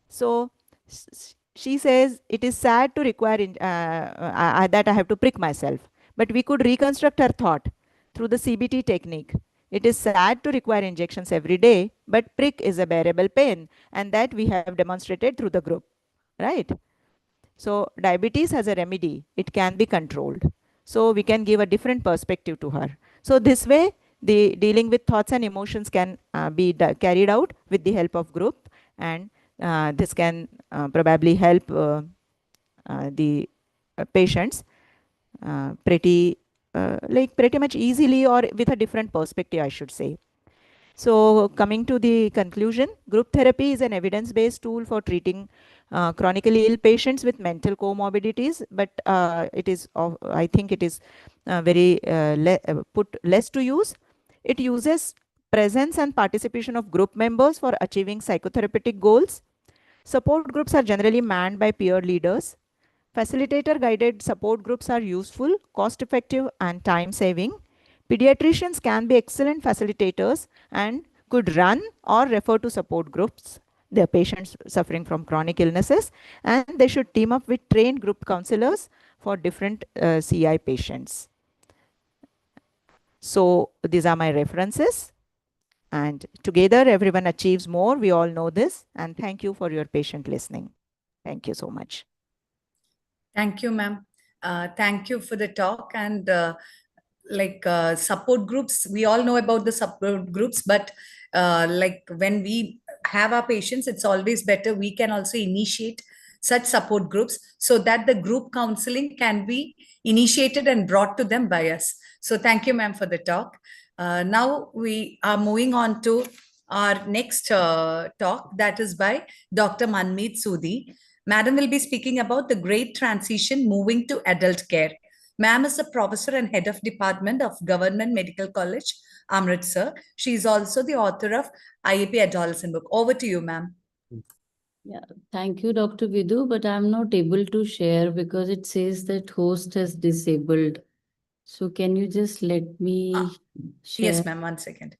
S10: So she says it is sad to require that I have to prick myself, but we could reconstruct her thought through the CBT technique. It is sad to require injections every day, but prick is a bearable pain, and that we have demonstrated through the group, right? So diabetes has a remedy. It can be controlled. So we can give a different perspective to her. So this way, the dealing with thoughts and emotions can be carried out with the help of group, and this can probably help the patients pretty much easily, or with a different perspective, I should say. So coming to the conclusion, group therapy is an evidence-based tool for treating chronically ill patients with mental comorbidities, but it is, I think it is put less to use. It uses presence and participation of group members for achieving psychotherapeutic goals. Support groups are generally manned by peer leaders. Facilitator guided support groups are useful, cost effective, and time saving. Pediatricians can be excellent facilitators and could run or refer to support groups, their patients suffering from chronic illnesses, and they should team up with trained group counselors for different CI patients. So these are my references, and together everyone achieves more. We all know this, and thank you for your patient listening. Thank you so much.
S2: Thank you, ma'am. Thank you for the talk. And support groups, we all know about the support groups, but when we have our patients, it's always better we can also initiate such support groups, so that the group counseling can be initiated and brought to them by us. So thank you, ma'am, for the talk. Now we are moving on to our next talk, that is by Dr. Manmeet Sudi. Madam will be speaking about the great transition moving to adult care. Ma'am is a professor and head of department of Government Medical College, Amritsar. She is also the author of IAP Adolescent book. Over to you, ma'am.
S9: Yeah, thank you, Dr. Vidu, but I'm not able to share because it says that host has disabled. So can you just let me share?
S2: Yes, ma'am, 1 second.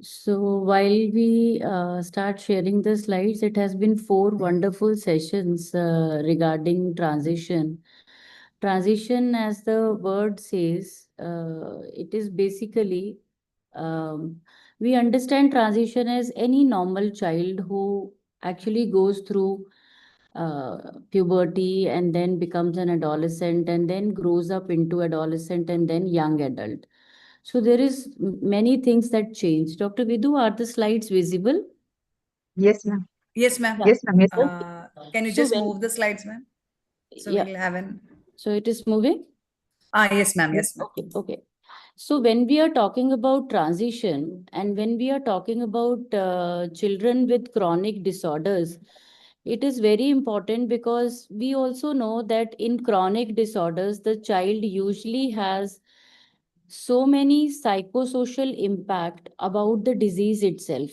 S9: So while we start sharing the slides, it has been 4 wonderful sessions regarding transition. Transition, as the word says, it is basically, we understand transition as any normal child who actually goes through puberty and then becomes an adolescent and then grows up into adolescent and then young adult. So there is many things that change. Dr. Vidu, are the slides visible?
S6: Yes, ma'am.
S2: Yes, ma'am.
S6: Yes, ma'am. Yes, ma'am.
S2: Can you
S9: So
S2: just
S9: when-
S2: move the slides, ma'am? So
S9: Yeah.
S2: we'll have an...
S9: So it is moving?
S2: Yes, ma'am. Yes, ma'am.
S9: Okay, okay. So when we are talking about transition and when we are talking about children with chronic disorders, it is very important because we also know that in chronic disorders, the child usually has so many psychosocial impact about the disease itself.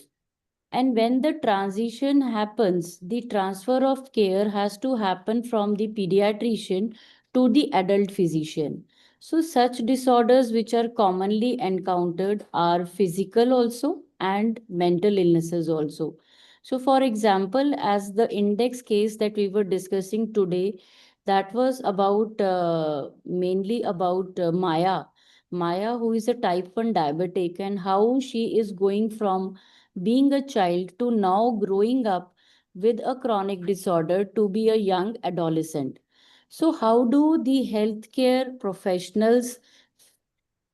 S9: And when the transition happens, the transfer of care has to happen from the pediatrician to the adult physician. So such disorders which are commonly encountered are physical also and mental illnesses also. So for example, as the index case that we were discussing today, that was about mainly about Maya. Maya, who is a type 1 diabetic, and how she is going from being a child to now growing up with a chronic disorder to be a young adolescent. So how do the healthcare professionals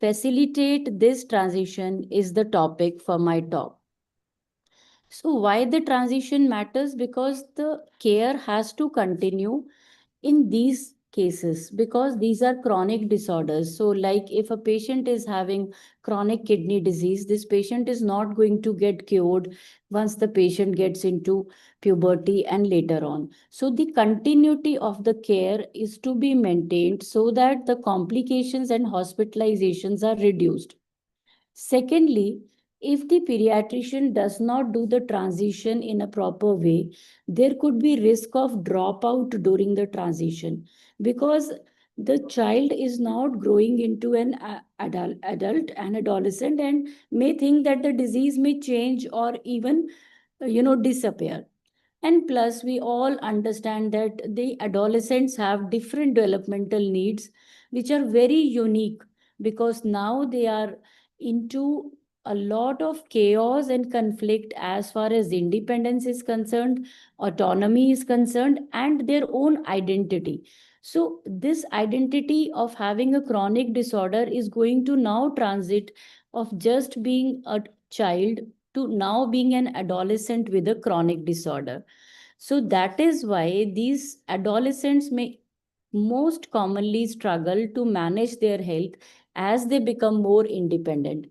S9: facilitate this transition is the topic for my talk. So why the transition matters? Because the care has to continue in these cases because these are chronic disorders. So like if a patient is having chronic kidney disease, this patient is not going to get cured once the patient gets into puberty and later on. So the continuity of the care is to be maintained so that the complications and hospitalizations are reduced. Secondly, if the pediatrician does not do the transition in a proper way, there could be risk of dropout during the transition because the child is not growing into an adult and adolescent and may think that the disease may change or even disappear. And plus, we all understand that the adolescents have different developmental needs, which are very unique because now they are into a lot of chaos and conflict as far as independence is concerned, autonomy is concerned, and their own identity. So, this identity of having a chronic disorder is going to now transit of just being a child to now being an adolescent with a chronic disorder. So that is why these adolescents may most commonly struggle to manage their health as they become more independent.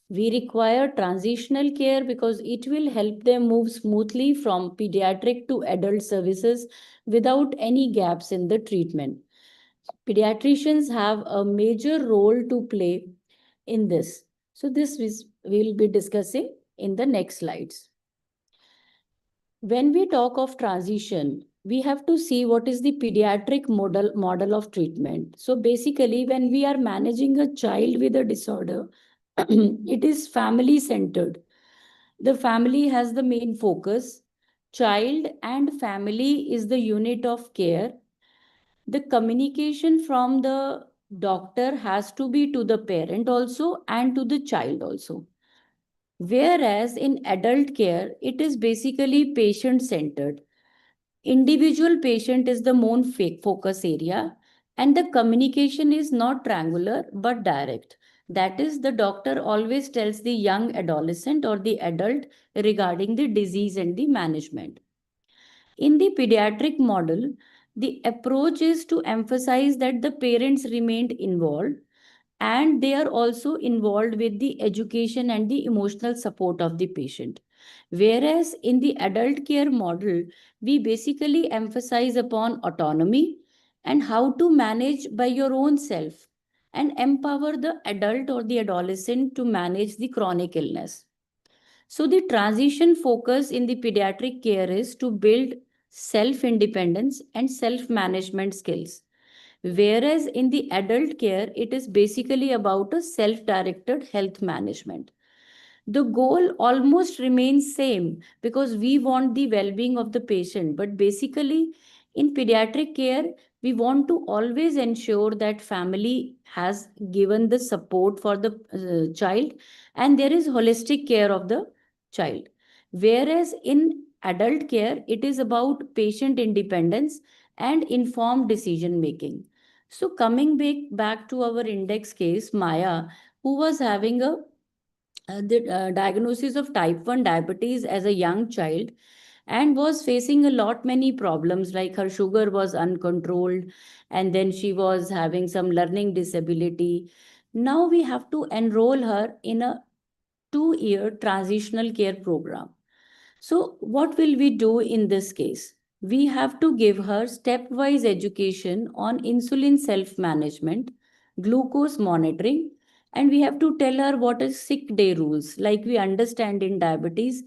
S9: We require transitional care because it will help them move smoothly from pediatric to adult services without any gaps in the treatment. Pediatricians have a major role to play in this. So this we'll be discussing in the next slides. When we talk of transition, we have to see what is the pediatric model of treatment. So basically, when we are managing a child with a disorder, it is family centered. The family has the main focus. Child and family is the unit of care. The communication from the doctor has to be to the parent also and to the child also. Whereas in adult care, it is basically patient centered. Individual patient is the main focus area, and the communication is not triangular but direct. That is, the doctor always tells the young adolescent or the adult regarding the disease and the management. In the pediatric model, the approach is to emphasize that the parents remained involved and they are also involved with the education and the emotional support of the patient. Whereas in the adult care model, we basically emphasize upon autonomy and how to manage by your own self and empower the adult or the adolescent to manage the chronic illness. So the transition focus in the pediatric care is to build self-independence and self-management skills. Whereas in the adult care, it is basically about a self-directed health management. The goal almost remains same because we want the well-being of the patient, but basically in pediatric care, we want to always ensure that family has given the support for the child and there is holistic care of the child. Whereas in adult care, it is about patient independence and informed decision making. So coming back to our index case, Maya, who was having the diagnosis of type 1 diabetes as a young child and was facing a lot many problems like her sugar was uncontrolled and then she was having some learning disability. Now we have to enroll her in a 2-year transitional care program. So, what will we do in this case? We have to give her stepwise education on insulin self management, glucose monitoring, and we have to tell her what is sick day rules. Like we understand in diabetes,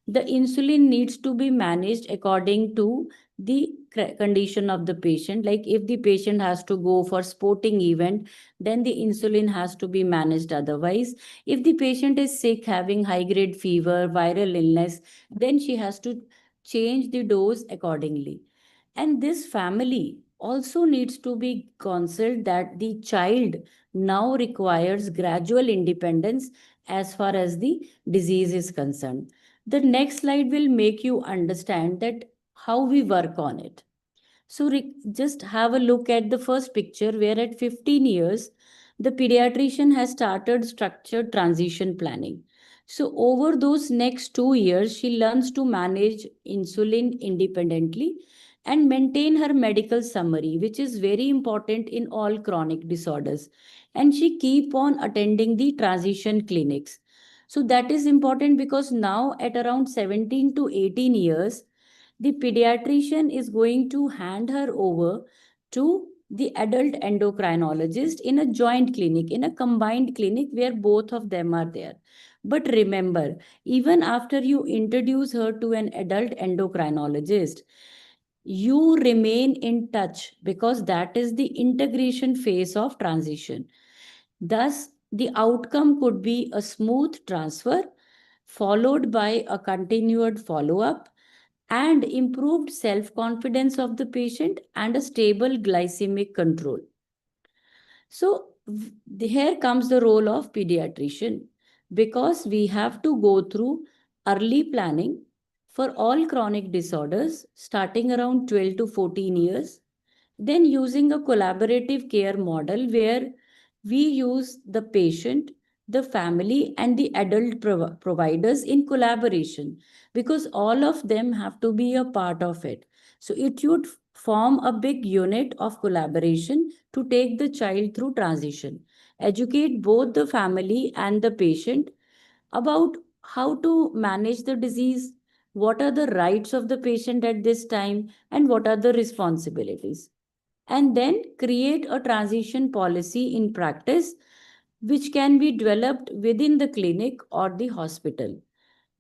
S9: the insulin needs to be managed according to the condition of the patient. Like if the patient has to go for sporting event, then the insulin has to be managed otherwise. If the patient is sick, having high grade fever, viral illness, then she has to change the dose accordingly. And this family also needs to be considered that the child now requires gradual independence as far as the disease is concerned. The next slide will make you understand that how we work on it. So just have a look at the first picture where at 15 years, the pediatrician has started structured transition planning. So over those next 2 years, she learns to manage insulin independently and maintain her medical summary, which is very important in all chronic disorders. And she keep on attending the transition clinics. So that is important because now at around 17 to 18 years, the pediatrician is going to hand her over to the adult endocrinologist in a joint clinic, in a combined clinic where both of them are there. But remember, even after you introduce her to an adult endocrinologist, you remain in touch because that is the integration phase of transition. Thus, the outcome could be a smooth transfer followed by a continued follow up and improved self confidence of the patient and a stable glycemic control. So, here comes the role of pediatrician because we have to go through early planning for all chronic disorders starting around 12 to 14 years, then using a collaborative care model where we use the patient, the family, and the adult providers in collaboration because all of them have to be a part of it. So it should form a big unit of collaboration to take the child through transition. Educate both the family and the patient about how to manage the disease, what are the rights of the patient at this time, and what are the responsibilities. And then create a transition policy in practice, which can be developed within the clinic or the hospital.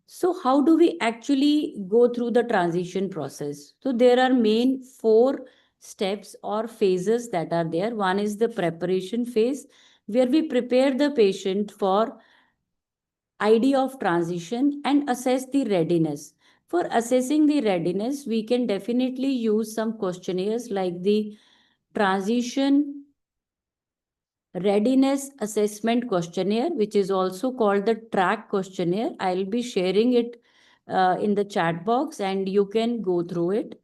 S9: So, how do we actually go through the transition process? So, there are main four steps or phases that are there. One is the preparation phase, where we prepare the patient for idea of transition and assess the readiness. For assessing the readiness, we can definitely use some questionnaires like the transition readiness assessment questionnaire, which is also called the track questionnaire. I'll be sharing it in the chat box and you can go through it.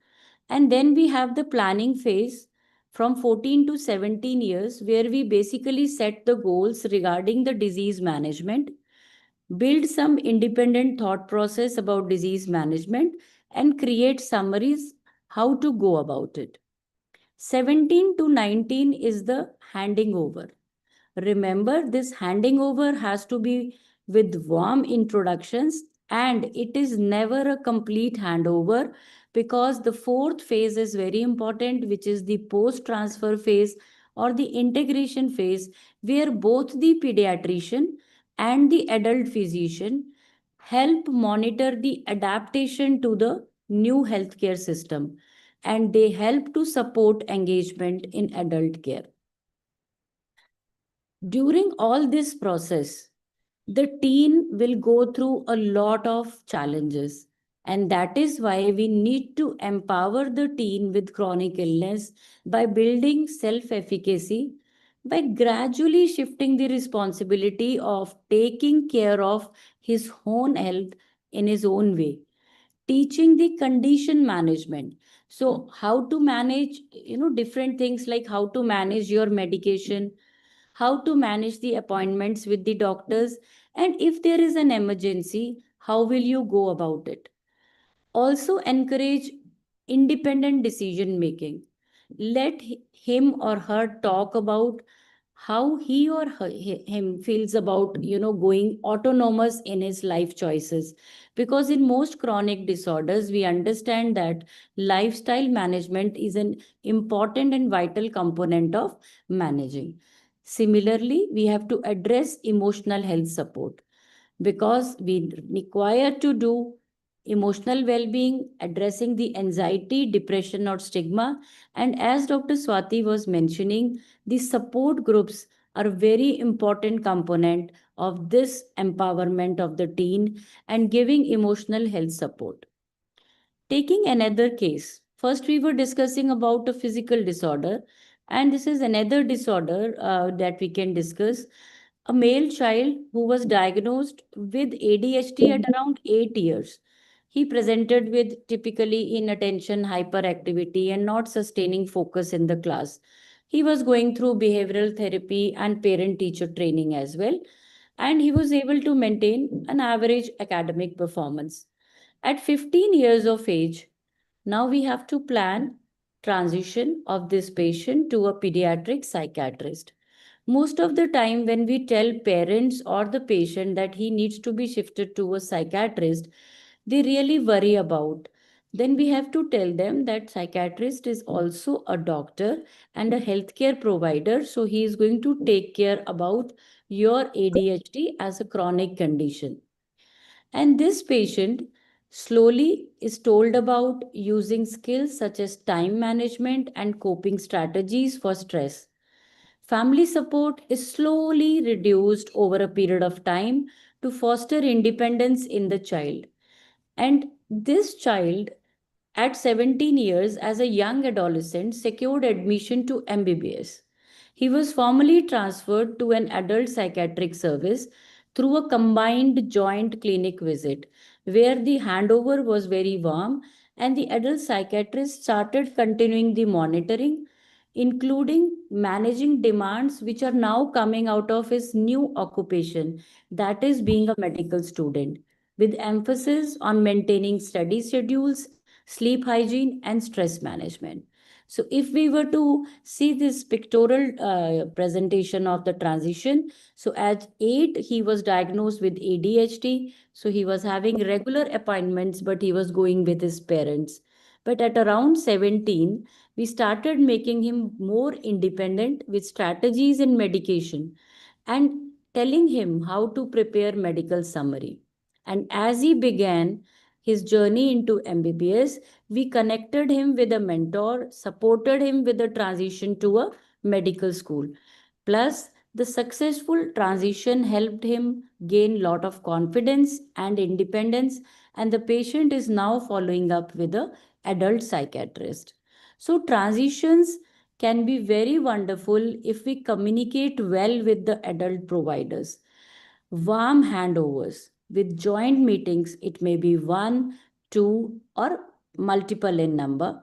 S9: And then we have the planning phase from 14 to 17 years, where we basically set the goals regarding the disease management, build some independent thought process about disease management, and create summaries how to go about it. 17 to 19 is the handing over. Remember, this handing over has to be with warm introductions and it is never a complete handover because the fourth phase is very important, which is the post transfer phase or the integration phase, where both the pediatrician and the adult physician help monitor the adaptation to the new healthcare system and they help to support engagement in adult care. During all this process, the teen will go through a lot of challenges. And that is why we need to empower the teen with chronic illness by building self efficacy, by gradually shifting the responsibility of taking care of his own health in his own way, teaching the condition management. So, how to manage, different things like how to manage your medication, how to manage the appointments with the doctors, and if there is an emergency, how will you go about it? Also, encourage independent decision making. Let him or her talk about how he or him feels about going autonomous in his life choices, because in most chronic disorders we understand that lifestyle management is an important and vital component of managing. Similarly, we have to address emotional health support because we require to do emotional well-being, addressing the anxiety, depression or stigma. And as Dr. Swati was mentioning, the support groups are a very important component of this empowerment of the teen and giving emotional health support. Taking another case, first we were discussing about a physical disorder, and this is another disorder that we can discuss. A male child who was diagnosed with ADHD at around 8 years. He presented with typically inattention, hyperactivity, and not sustaining focus in the class. He was going through behavioral therapy and parent teacher training as well, and he was able to maintain an average academic performance. At 15 years of age, now we have to plan transition of this patient to a pediatric psychiatrist. Most of the time, when we tell parents or the patient that he needs to be shifted to a psychiatrist, they really worry about. Then we have to tell them that psychiatrist is also a doctor and a healthcare provider, so he is going to take care about your ADHD as a chronic condition. And this patient slowly is told about using skills such as time management and coping strategies for stress. Family support is slowly reduced over a period of time to foster independence in the child. And this child, at 17 years, as a young adolescent, secured admission to MBBS. He was formally transferred to an adult psychiatric service through a combined joint clinic visit, where the handover was very warm and the adult psychiatrist started continuing the monitoring, including managing demands which are now coming out of his new occupation, that is, being a medical student, with emphasis on maintaining study schedules, sleep hygiene, and stress management. So, if we were to see this pictorial presentation of the transition, so at 8, he was diagnosed with ADHD. So, he was having regular appointments, but he was going with his parents. But at around 17, we started making him more independent with strategies and medication and telling him how to prepare medical summary. And as he began his journey into MBBS, we connected him with a mentor, supported him with the transition to a medical school. Plus, the successful transition helped him gain lot of confidence and independence, and the patient is now following up with a adult psychiatrist. So transitions can be very wonderful if we communicate well with the adult providers. Warm handovers with joint meetings, it may be one, two, or multiple in number,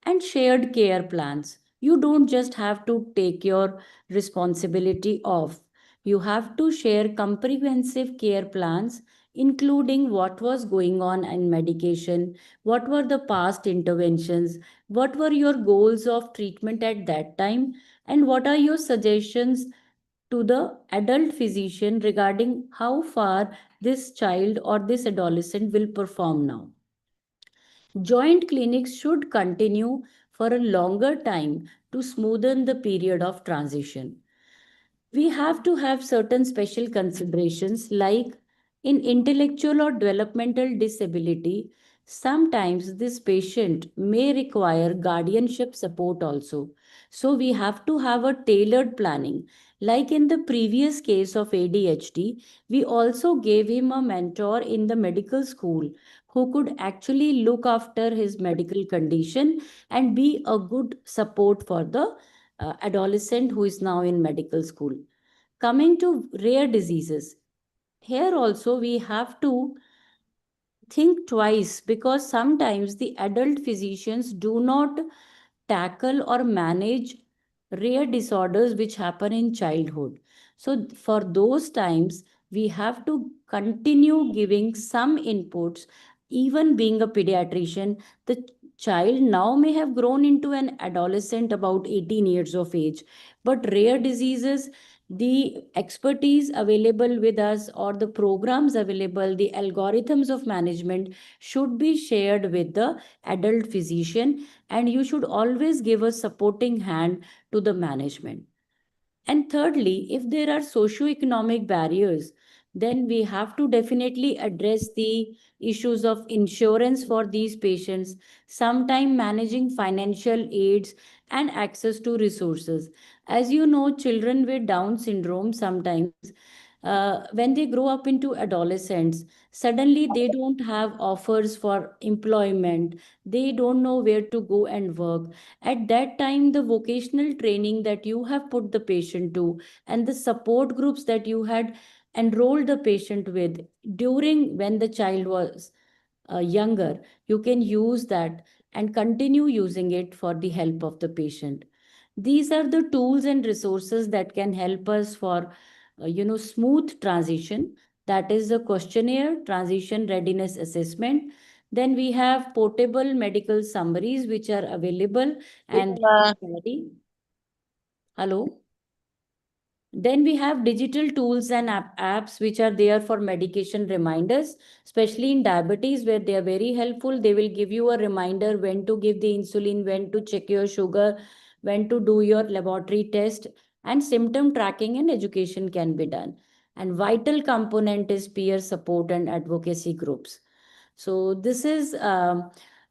S9: and shared care plans. You don't just have to take your responsibility off. You have to share comprehensive care plans, including what was going on in medication, what were the past interventions, what were your goals of treatment at that time, and what are your suggestions to the adult physician regarding how far this child or this adolescent will perform now. Joint clinics should continue for a longer time to smoothen the period of transition. We have to have certain special considerations like in intellectual or developmental disability, sometimes this patient may require guardianship support also. So we have to have a tailored planning. Like in the previous case of ADHD, we also gave him a mentor in the medical school who could actually look after his medical condition and be a good support for the adolescent who is now in medical school. Coming to rare diseases, here also we have to think twice because sometimes the adult physicians do not tackle or manage rare disorders which happen in childhood. So, for those times, we have to continue giving some inputs. Even being a pediatrician, the child now may have grown into an adolescent about 18 years of age, but rare diseases, the expertise available with us or the programs available, the algorithms of management should be shared with the adult physician, and you should always give a supporting hand to the management. And thirdly, if there are socioeconomic barriers, then we have to definitely address the issues of insurance for these patients, sometime managing financial aids and access to resources. As you know, children with Down syndrome sometimes, when they grow up into adolescents, suddenly they don't have offers for employment. They don't know where to go and work. At that time, the vocational training that you have put the patient to and the support groups that you had enrolled the patient with during when the child was younger, you can use that and continue using it for the help of the patient. These are the tools and resources that can help us for smooth transition. That is the questionnaire, transition readiness assessment. Then we have portable medical summaries which are available and carry. Hello. Then we have digital tools and apps which are there for medication reminders, especially in diabetes where they are very helpful. They will give you a reminder when to give the insulin, when to check your sugar, when to do your laboratory test, and symptom tracking and education can be done. And vital component is peer support and advocacy groups. So this is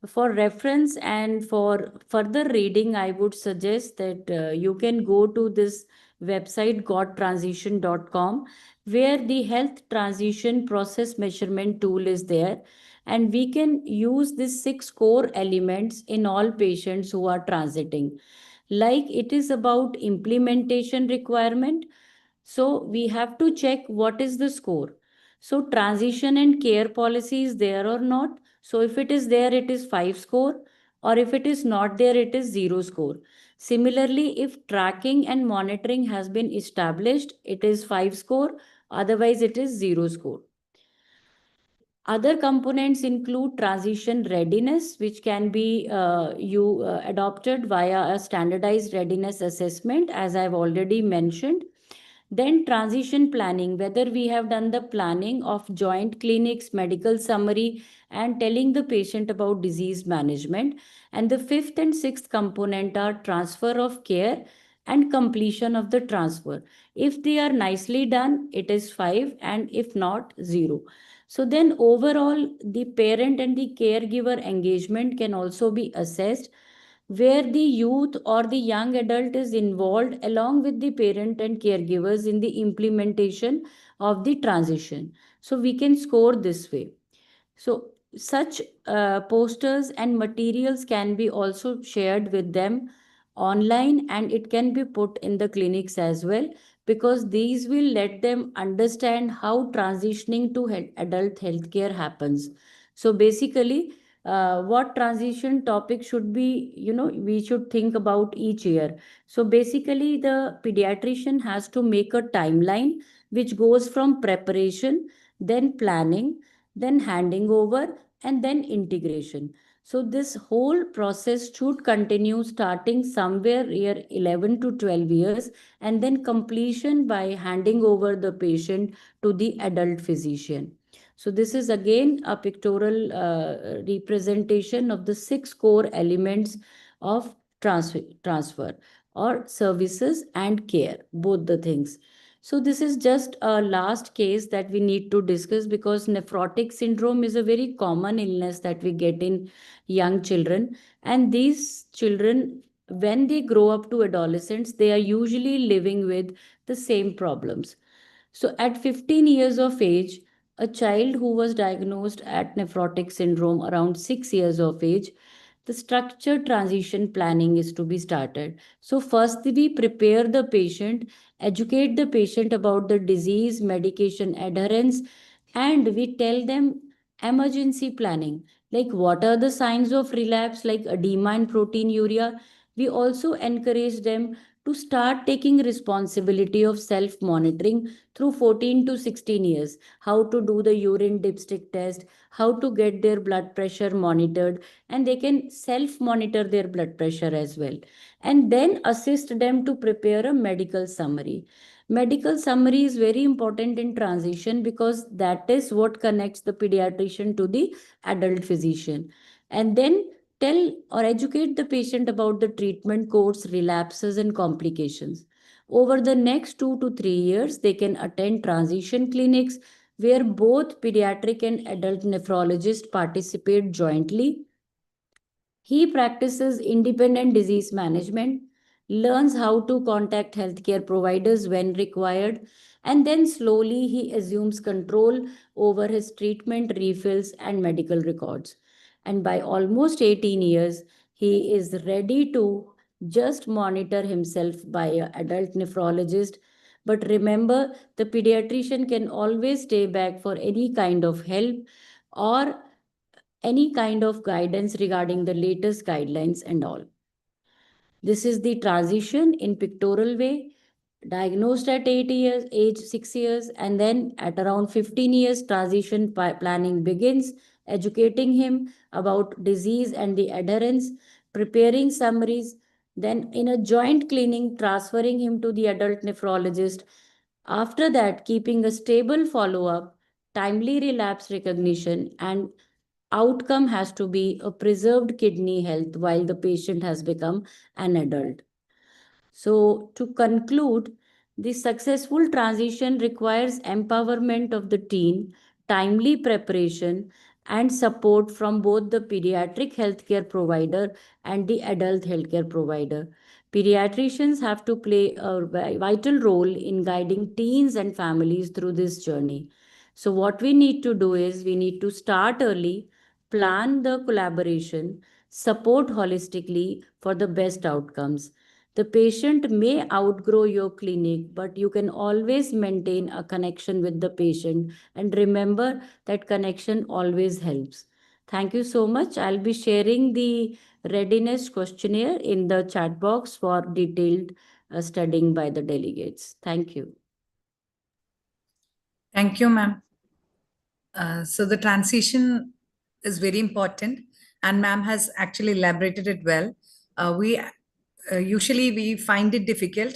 S9: for reference, and for further reading, I would suggest that you can go to this website gottransition.com, where the health transition process measurement tool is there, and we can use these 6 core elements in all patients who are transiting. Like it is about implementation requirement, so we have to check what is the score. So transition and care policy is there or not. So if it is there, it is 5 score, or if it is not there, it is 0 score. Similarly, if tracking and monitoring has been established, it is 5 score, otherwise it is 0 score. Other components include transition readiness, which can be adopted via a standardized readiness assessment, as I've already mentioned. Then transition planning, whether we have done the planning of joint clinics, medical summary, and telling the patient about disease management. And the fifth and sixth component are transfer of care and completion of the transfer. If they are nicely done, it is 5, and if not, 0. So then overall, the parent and the caregiver engagement can also be assessed, where the youth or the young adult is involved along with the parent and caregivers in the implementation of the transition. So we can score this way. So such posters and materials can be also shared with them online, and it can be put in the clinics as well, because these will let them understand how transitioning to adult healthcare happens. So basically, what transition topic should be, we should think about each year. So basically, the pediatrician has to make a timeline which goes from preparation, then planning, then handing over, and then integration. So this whole process should continue starting somewhere year 11 to 12 years, and then completion by handing over the patient to the adult physician. So this is again a pictorial representation of the 6 core elements of transfer or services and care, both the things. So this is just a last case that we need to discuss, because nephrotic syndrome is a very common illness that we get in young children. And these children, when they grow up to adolescents, they are usually living with the same problems. So at 15 years of age, a child who was diagnosed at nephrotic syndrome around 6 years of age, the structured transition planning is to be started. So first we prepare the patient, educate the patient about the disease, medication adherence, and we tell them emergency planning, like what are the signs of relapse like edema and proteinuria. We also encourage them to start taking responsibility of self monitoring through 14 to 16 years, how to do the urine dipstick test, how to get their blood pressure monitored, and they can self monitor their blood pressure as well, and then assist them to prepare a medical summary. Medical summary is very important in transition, because that is what connects the pediatrician to the adult physician. And then tell or educate the patient about the treatment course, relapses, and complications. Over the next 2 to 3 years, they can attend transition clinics where both pediatric and adult nephrologists participate jointly. He practices independent disease management, learns how to contact healthcare providers when required, and then slowly he assumes control over his treatment refills and medical records. And by almost 18 years, he is ready to just monitor himself by an adult nephrologist. But remember, the pediatrician can always stay back for any kind of help, or any kind of guidance regarding the latest guidelines and all. This is the transition in pictorial way, diagnosed at 8 years, age 6 years, and then at around 15 years, transition planning begins, educating him about disease and the adherence, preparing summaries, then in a joint cleaning, transferring him to the adult nephrologist. After that, keeping a stable follow-up, timely relapse recognition, and outcome has to be a preserved kidney health while the patient has become an adult. So, to conclude, the successful transition requires empowerment of the teen, timely preparation, and support from both the pediatric healthcare provider and the adult healthcare provider. Pediatricians have to play a vital role in guiding teens and families through this journey. So, what we need to do is we need to start early, plan the collaboration, support holistically for the best outcomes. The patient may outgrow your clinic, but you can always maintain a connection with the patient. And remember that connection always helps. Thank you so much. I'll be sharing the readiness questionnaire in the chat box for detailed studying by the delegates. Thank you.
S2: Thank you, ma'am. So the transition is very important, and ma'am has actually elaborated it well. We usually we find it difficult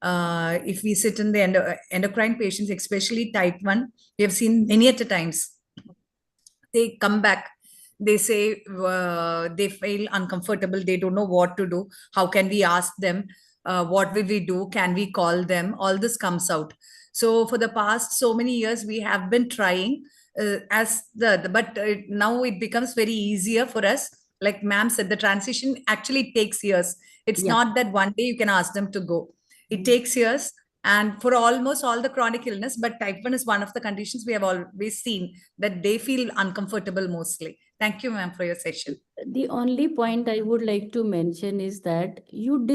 S2: if we sit in the endocrine patients, especially type 1. We have seen many at a times. They come back, they say they feel uncomfortable, they don't know what to do. How can we ask them? What will we do? Can we call them? All this comes out. So for the past so many years, we have been trying but now it becomes very easier for us. Like ma'am said, the transition actually takes years. It's not that one day you can ask them to go. It takes years. And for almost all the chronic illness, but type 1 is one of the conditions we have always seen that they feel uncomfortable mostly. Thank you, ma'am, for your session.
S9: The only point I would like to mention is that you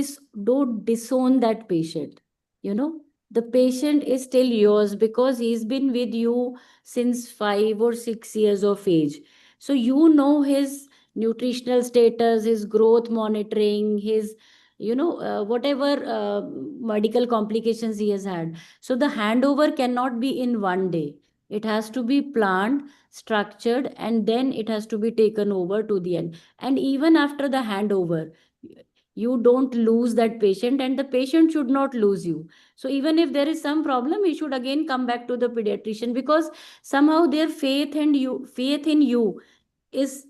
S9: don't disown that patient. You know, the patient is still yours because he's been with you since 5 or 6 years of age. So you know his nutritional status, his growth monitoring, his whatever medical complications he has had. So the handover cannot be in one day. It has to be planned, structured, and then it has to be taken over to the end. And even after the handover, you don't lose that patient, and the patient should not lose you. So even if there is some problem, you should again come back to the pediatrician, because somehow their faith in you is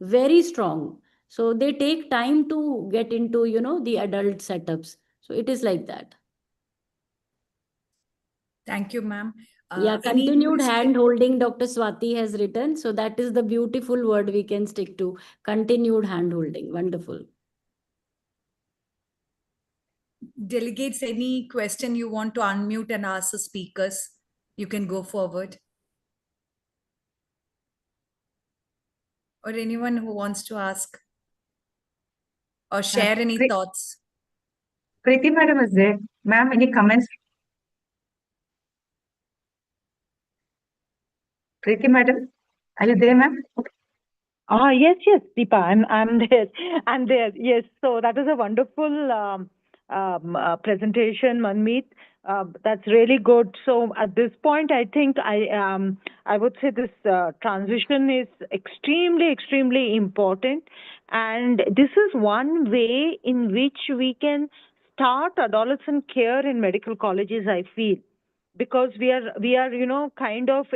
S9: very strong. So they take time to get into the adult setups. So it is like that.
S2: Thank you, ma'am.
S9: Yeah, continued hand holding, Dr. Swati has written. So that is the beautiful word we can stick to. Continued hand holding. Wonderful.
S2: Delegates, any question you want to unmute and ask the speakers, you can go forward. Or anyone who wants to ask or share any thoughts.
S6: Preeti madam is there. Ma'am, any comments? Preeti madam, are you there, ma'am?
S11: Yes, Deepa, I'm there. I'm there. Yes, so that is a wonderful presentation, Manmeet. That's really good. So at this point, I think I would say this transition is extremely important, and this is one way in which we can start adolescent care in medical colleges, I feel, because we are kind of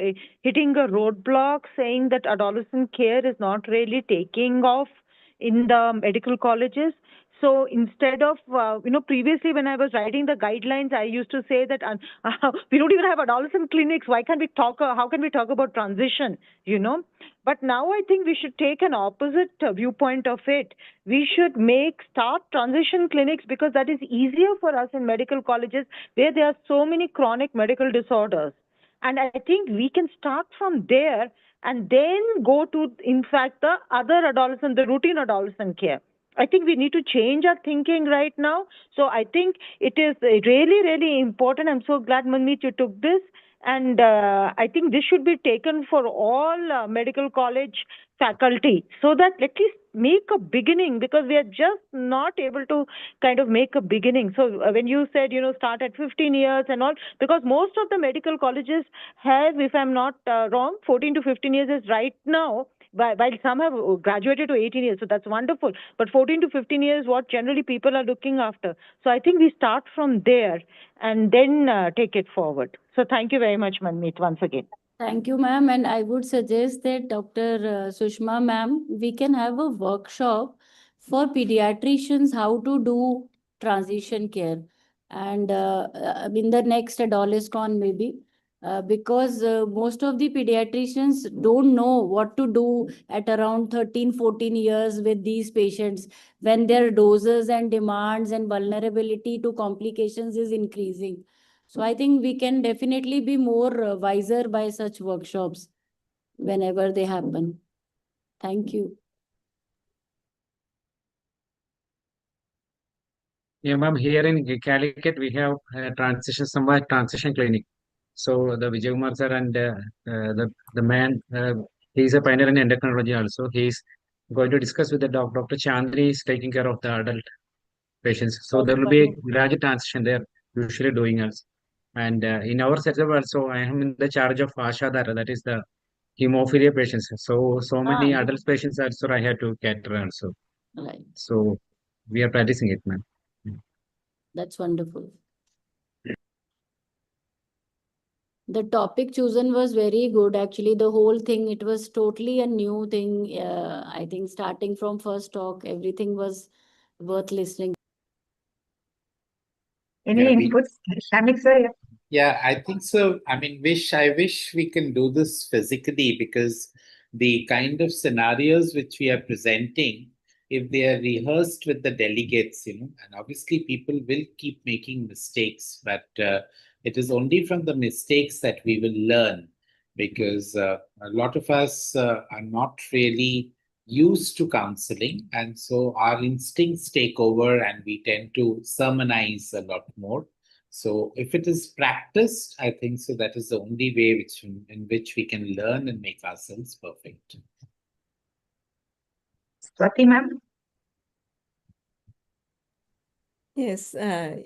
S11: hitting a roadblock, saying that adolescent care is not really taking off in the medical colleges. So instead of previously when I was writing the guidelines, I used to say that we don't even have adolescent clinics. Why can't we talk? How can we talk about transition? But now I think we should take an opposite viewpoint of it. We should start transition clinics, because that is easier for us in medical colleges where there are so many chronic medical disorders. And I think we can start from there and then go to, in fact, the routine adolescent care. I think we need to change our thinking right now. So I think it is really important. I'm so glad, Manmeet, you took this. And I think this should be taken for all medical college faculty, so that at least make a beginning, because we are just not able to kind of make a beginning. So when you said, start at 15 years and all, because most of the medical colleges have, if I'm not wrong, 14 to 15 years is right now, while some have graduated to 18 years. So that's wonderful. But 14 to 15 years, what generally people are looking after. So I think we start from there and then take it forward. So thank you very much, Manmeet, once again.
S9: Thank you, ma'am. And I would suggest that Dr. Sushma, ma'am, we can have a workshop for pediatricians how to do transition care. And in the next Adolescon, maybe. Because most of the pediatricians don't know what to do at around 13, 14 years with these patients when their doses and demands and vulnerability to complications is increasing. So I think we can definitely be more wiser by such workshops whenever they happen. Thank you.
S12: Yeah, ma'am, here in Calicut, we have somewhat transition clinic. So the Vijay Kumar sir and the man, he is a pioneer in endocrinology also. He is going to discuss with the Dr. Chandri is taking care of the adult patients. So there will be a graduate transition there, usually doing us. And in our setup also, I am in the charge of Ashadara, that is the hemophilia patients. So many adult patients also I had to cater also.
S9: Right.
S12: So we are practicing it, ma'am.
S9: That's wonderful. The topic chosen was very good. Actually, the whole thing, it was totally a new thing. I think starting from first talk, everything was worth listening.
S6: Any
S8: Yeah,
S6: inputs, Shamik sir?
S8: Yeah, I think so. I mean, I wish we can do this physically, because the kind of scenarios which we are presenting, if they are rehearsed with the delegates, and obviously people will keep making mistakes, but it is only from the mistakes that we will learn, because a lot of us are not really used to counseling, and so our instincts take over and we tend to sermonize a lot more. So if it is practiced, I think so that is the only way in which we can learn and make ourselves perfect.
S6: Swati ma'am?
S10: Yes, I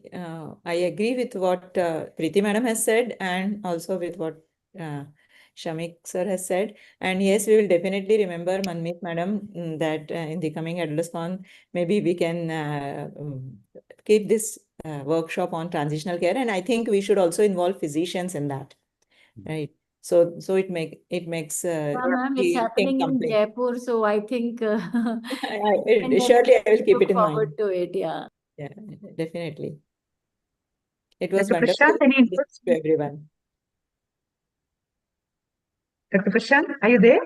S10: agree with what Preeti madam has said, and also with what Shamik sir has said. And yes, we will definitely remember Manmeet madam, that in the coming Adolescon, maybe we can keep this workshop on transitional care. And I think we should also involve physicians in that, right? So it makes
S9: Ma'am, it's
S10: the thing
S9: happening in
S10: complete.
S9: Jaipur, so I think
S10: Surely I will keep
S9: look
S10: it in
S9: forward
S10: mind.
S9: to it. Yeah.
S10: Yeah, definitely. It was
S6: Dr.
S10: wonderful
S6: Prashant, any
S10: to
S6: inputs?
S10: everyone.
S6: Dr. Prashant, are you there?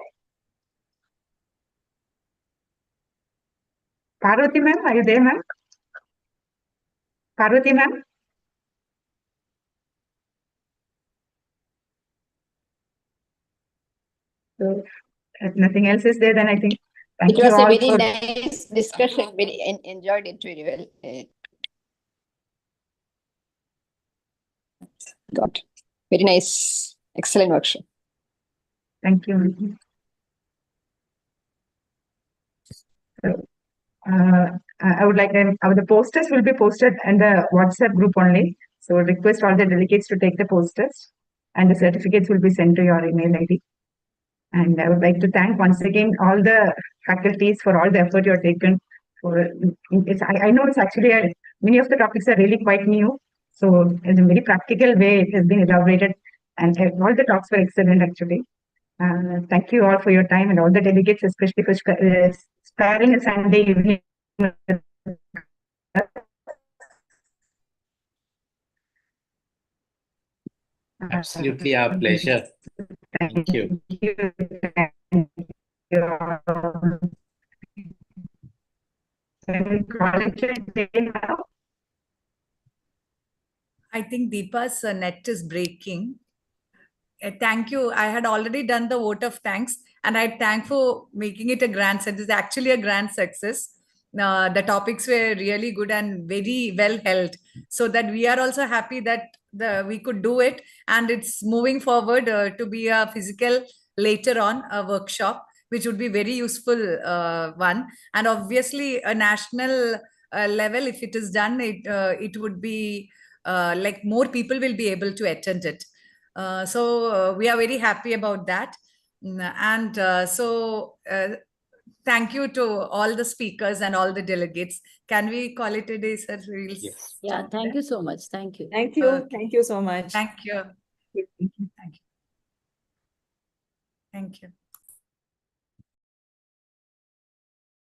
S6: Parvati ma'am, are you there, ma'am? Parvati ma'am? So if nothing else is there, then I think thank
S13: It
S6: you
S13: was a
S6: all
S13: very
S6: for
S13: nice discussion. Very enjoyed it very well. Got very nice, excellent workshop.
S6: thank you. So, I would like the posters will be posted in the WhatsApp group only. So request all the delegates to take the posters, and the certificates will be sent to your email ID. And I would like to thank once again all the faculties for all the effort you have taken. I know it's actually many of the topics are really quite new. So in a very practical way, it has been elaborated, and all the talks were excellent actually. Thank you all for your time, and all the delegates, especially for sparing a Sunday evening.
S8: Absolutely our pleasure. Thank you.
S2: I think Deepa's net is breaking. Thank you. I had already done the vote of thanks, and I thank for making it a grand success. It's actually a grand success. The topics were really good and very well held, so that we are also happy that we could do it, and it's moving forward to be a physical later on a workshop, which would be very useful one, and obviously a national level, if it is done, it would be like more people will be able to attend it. So we are very happy about that. And thank you to all the speakers and all the delegates. Can we call it a day, sir? We'll
S8: Yes.
S9: Yeah,
S2: stop
S9: thank
S2: there.
S9: you so much. Thank you.
S14: Thank you.
S2: Okay.
S14: Thank you so much.
S2: Thank you. Thank you. Thank you.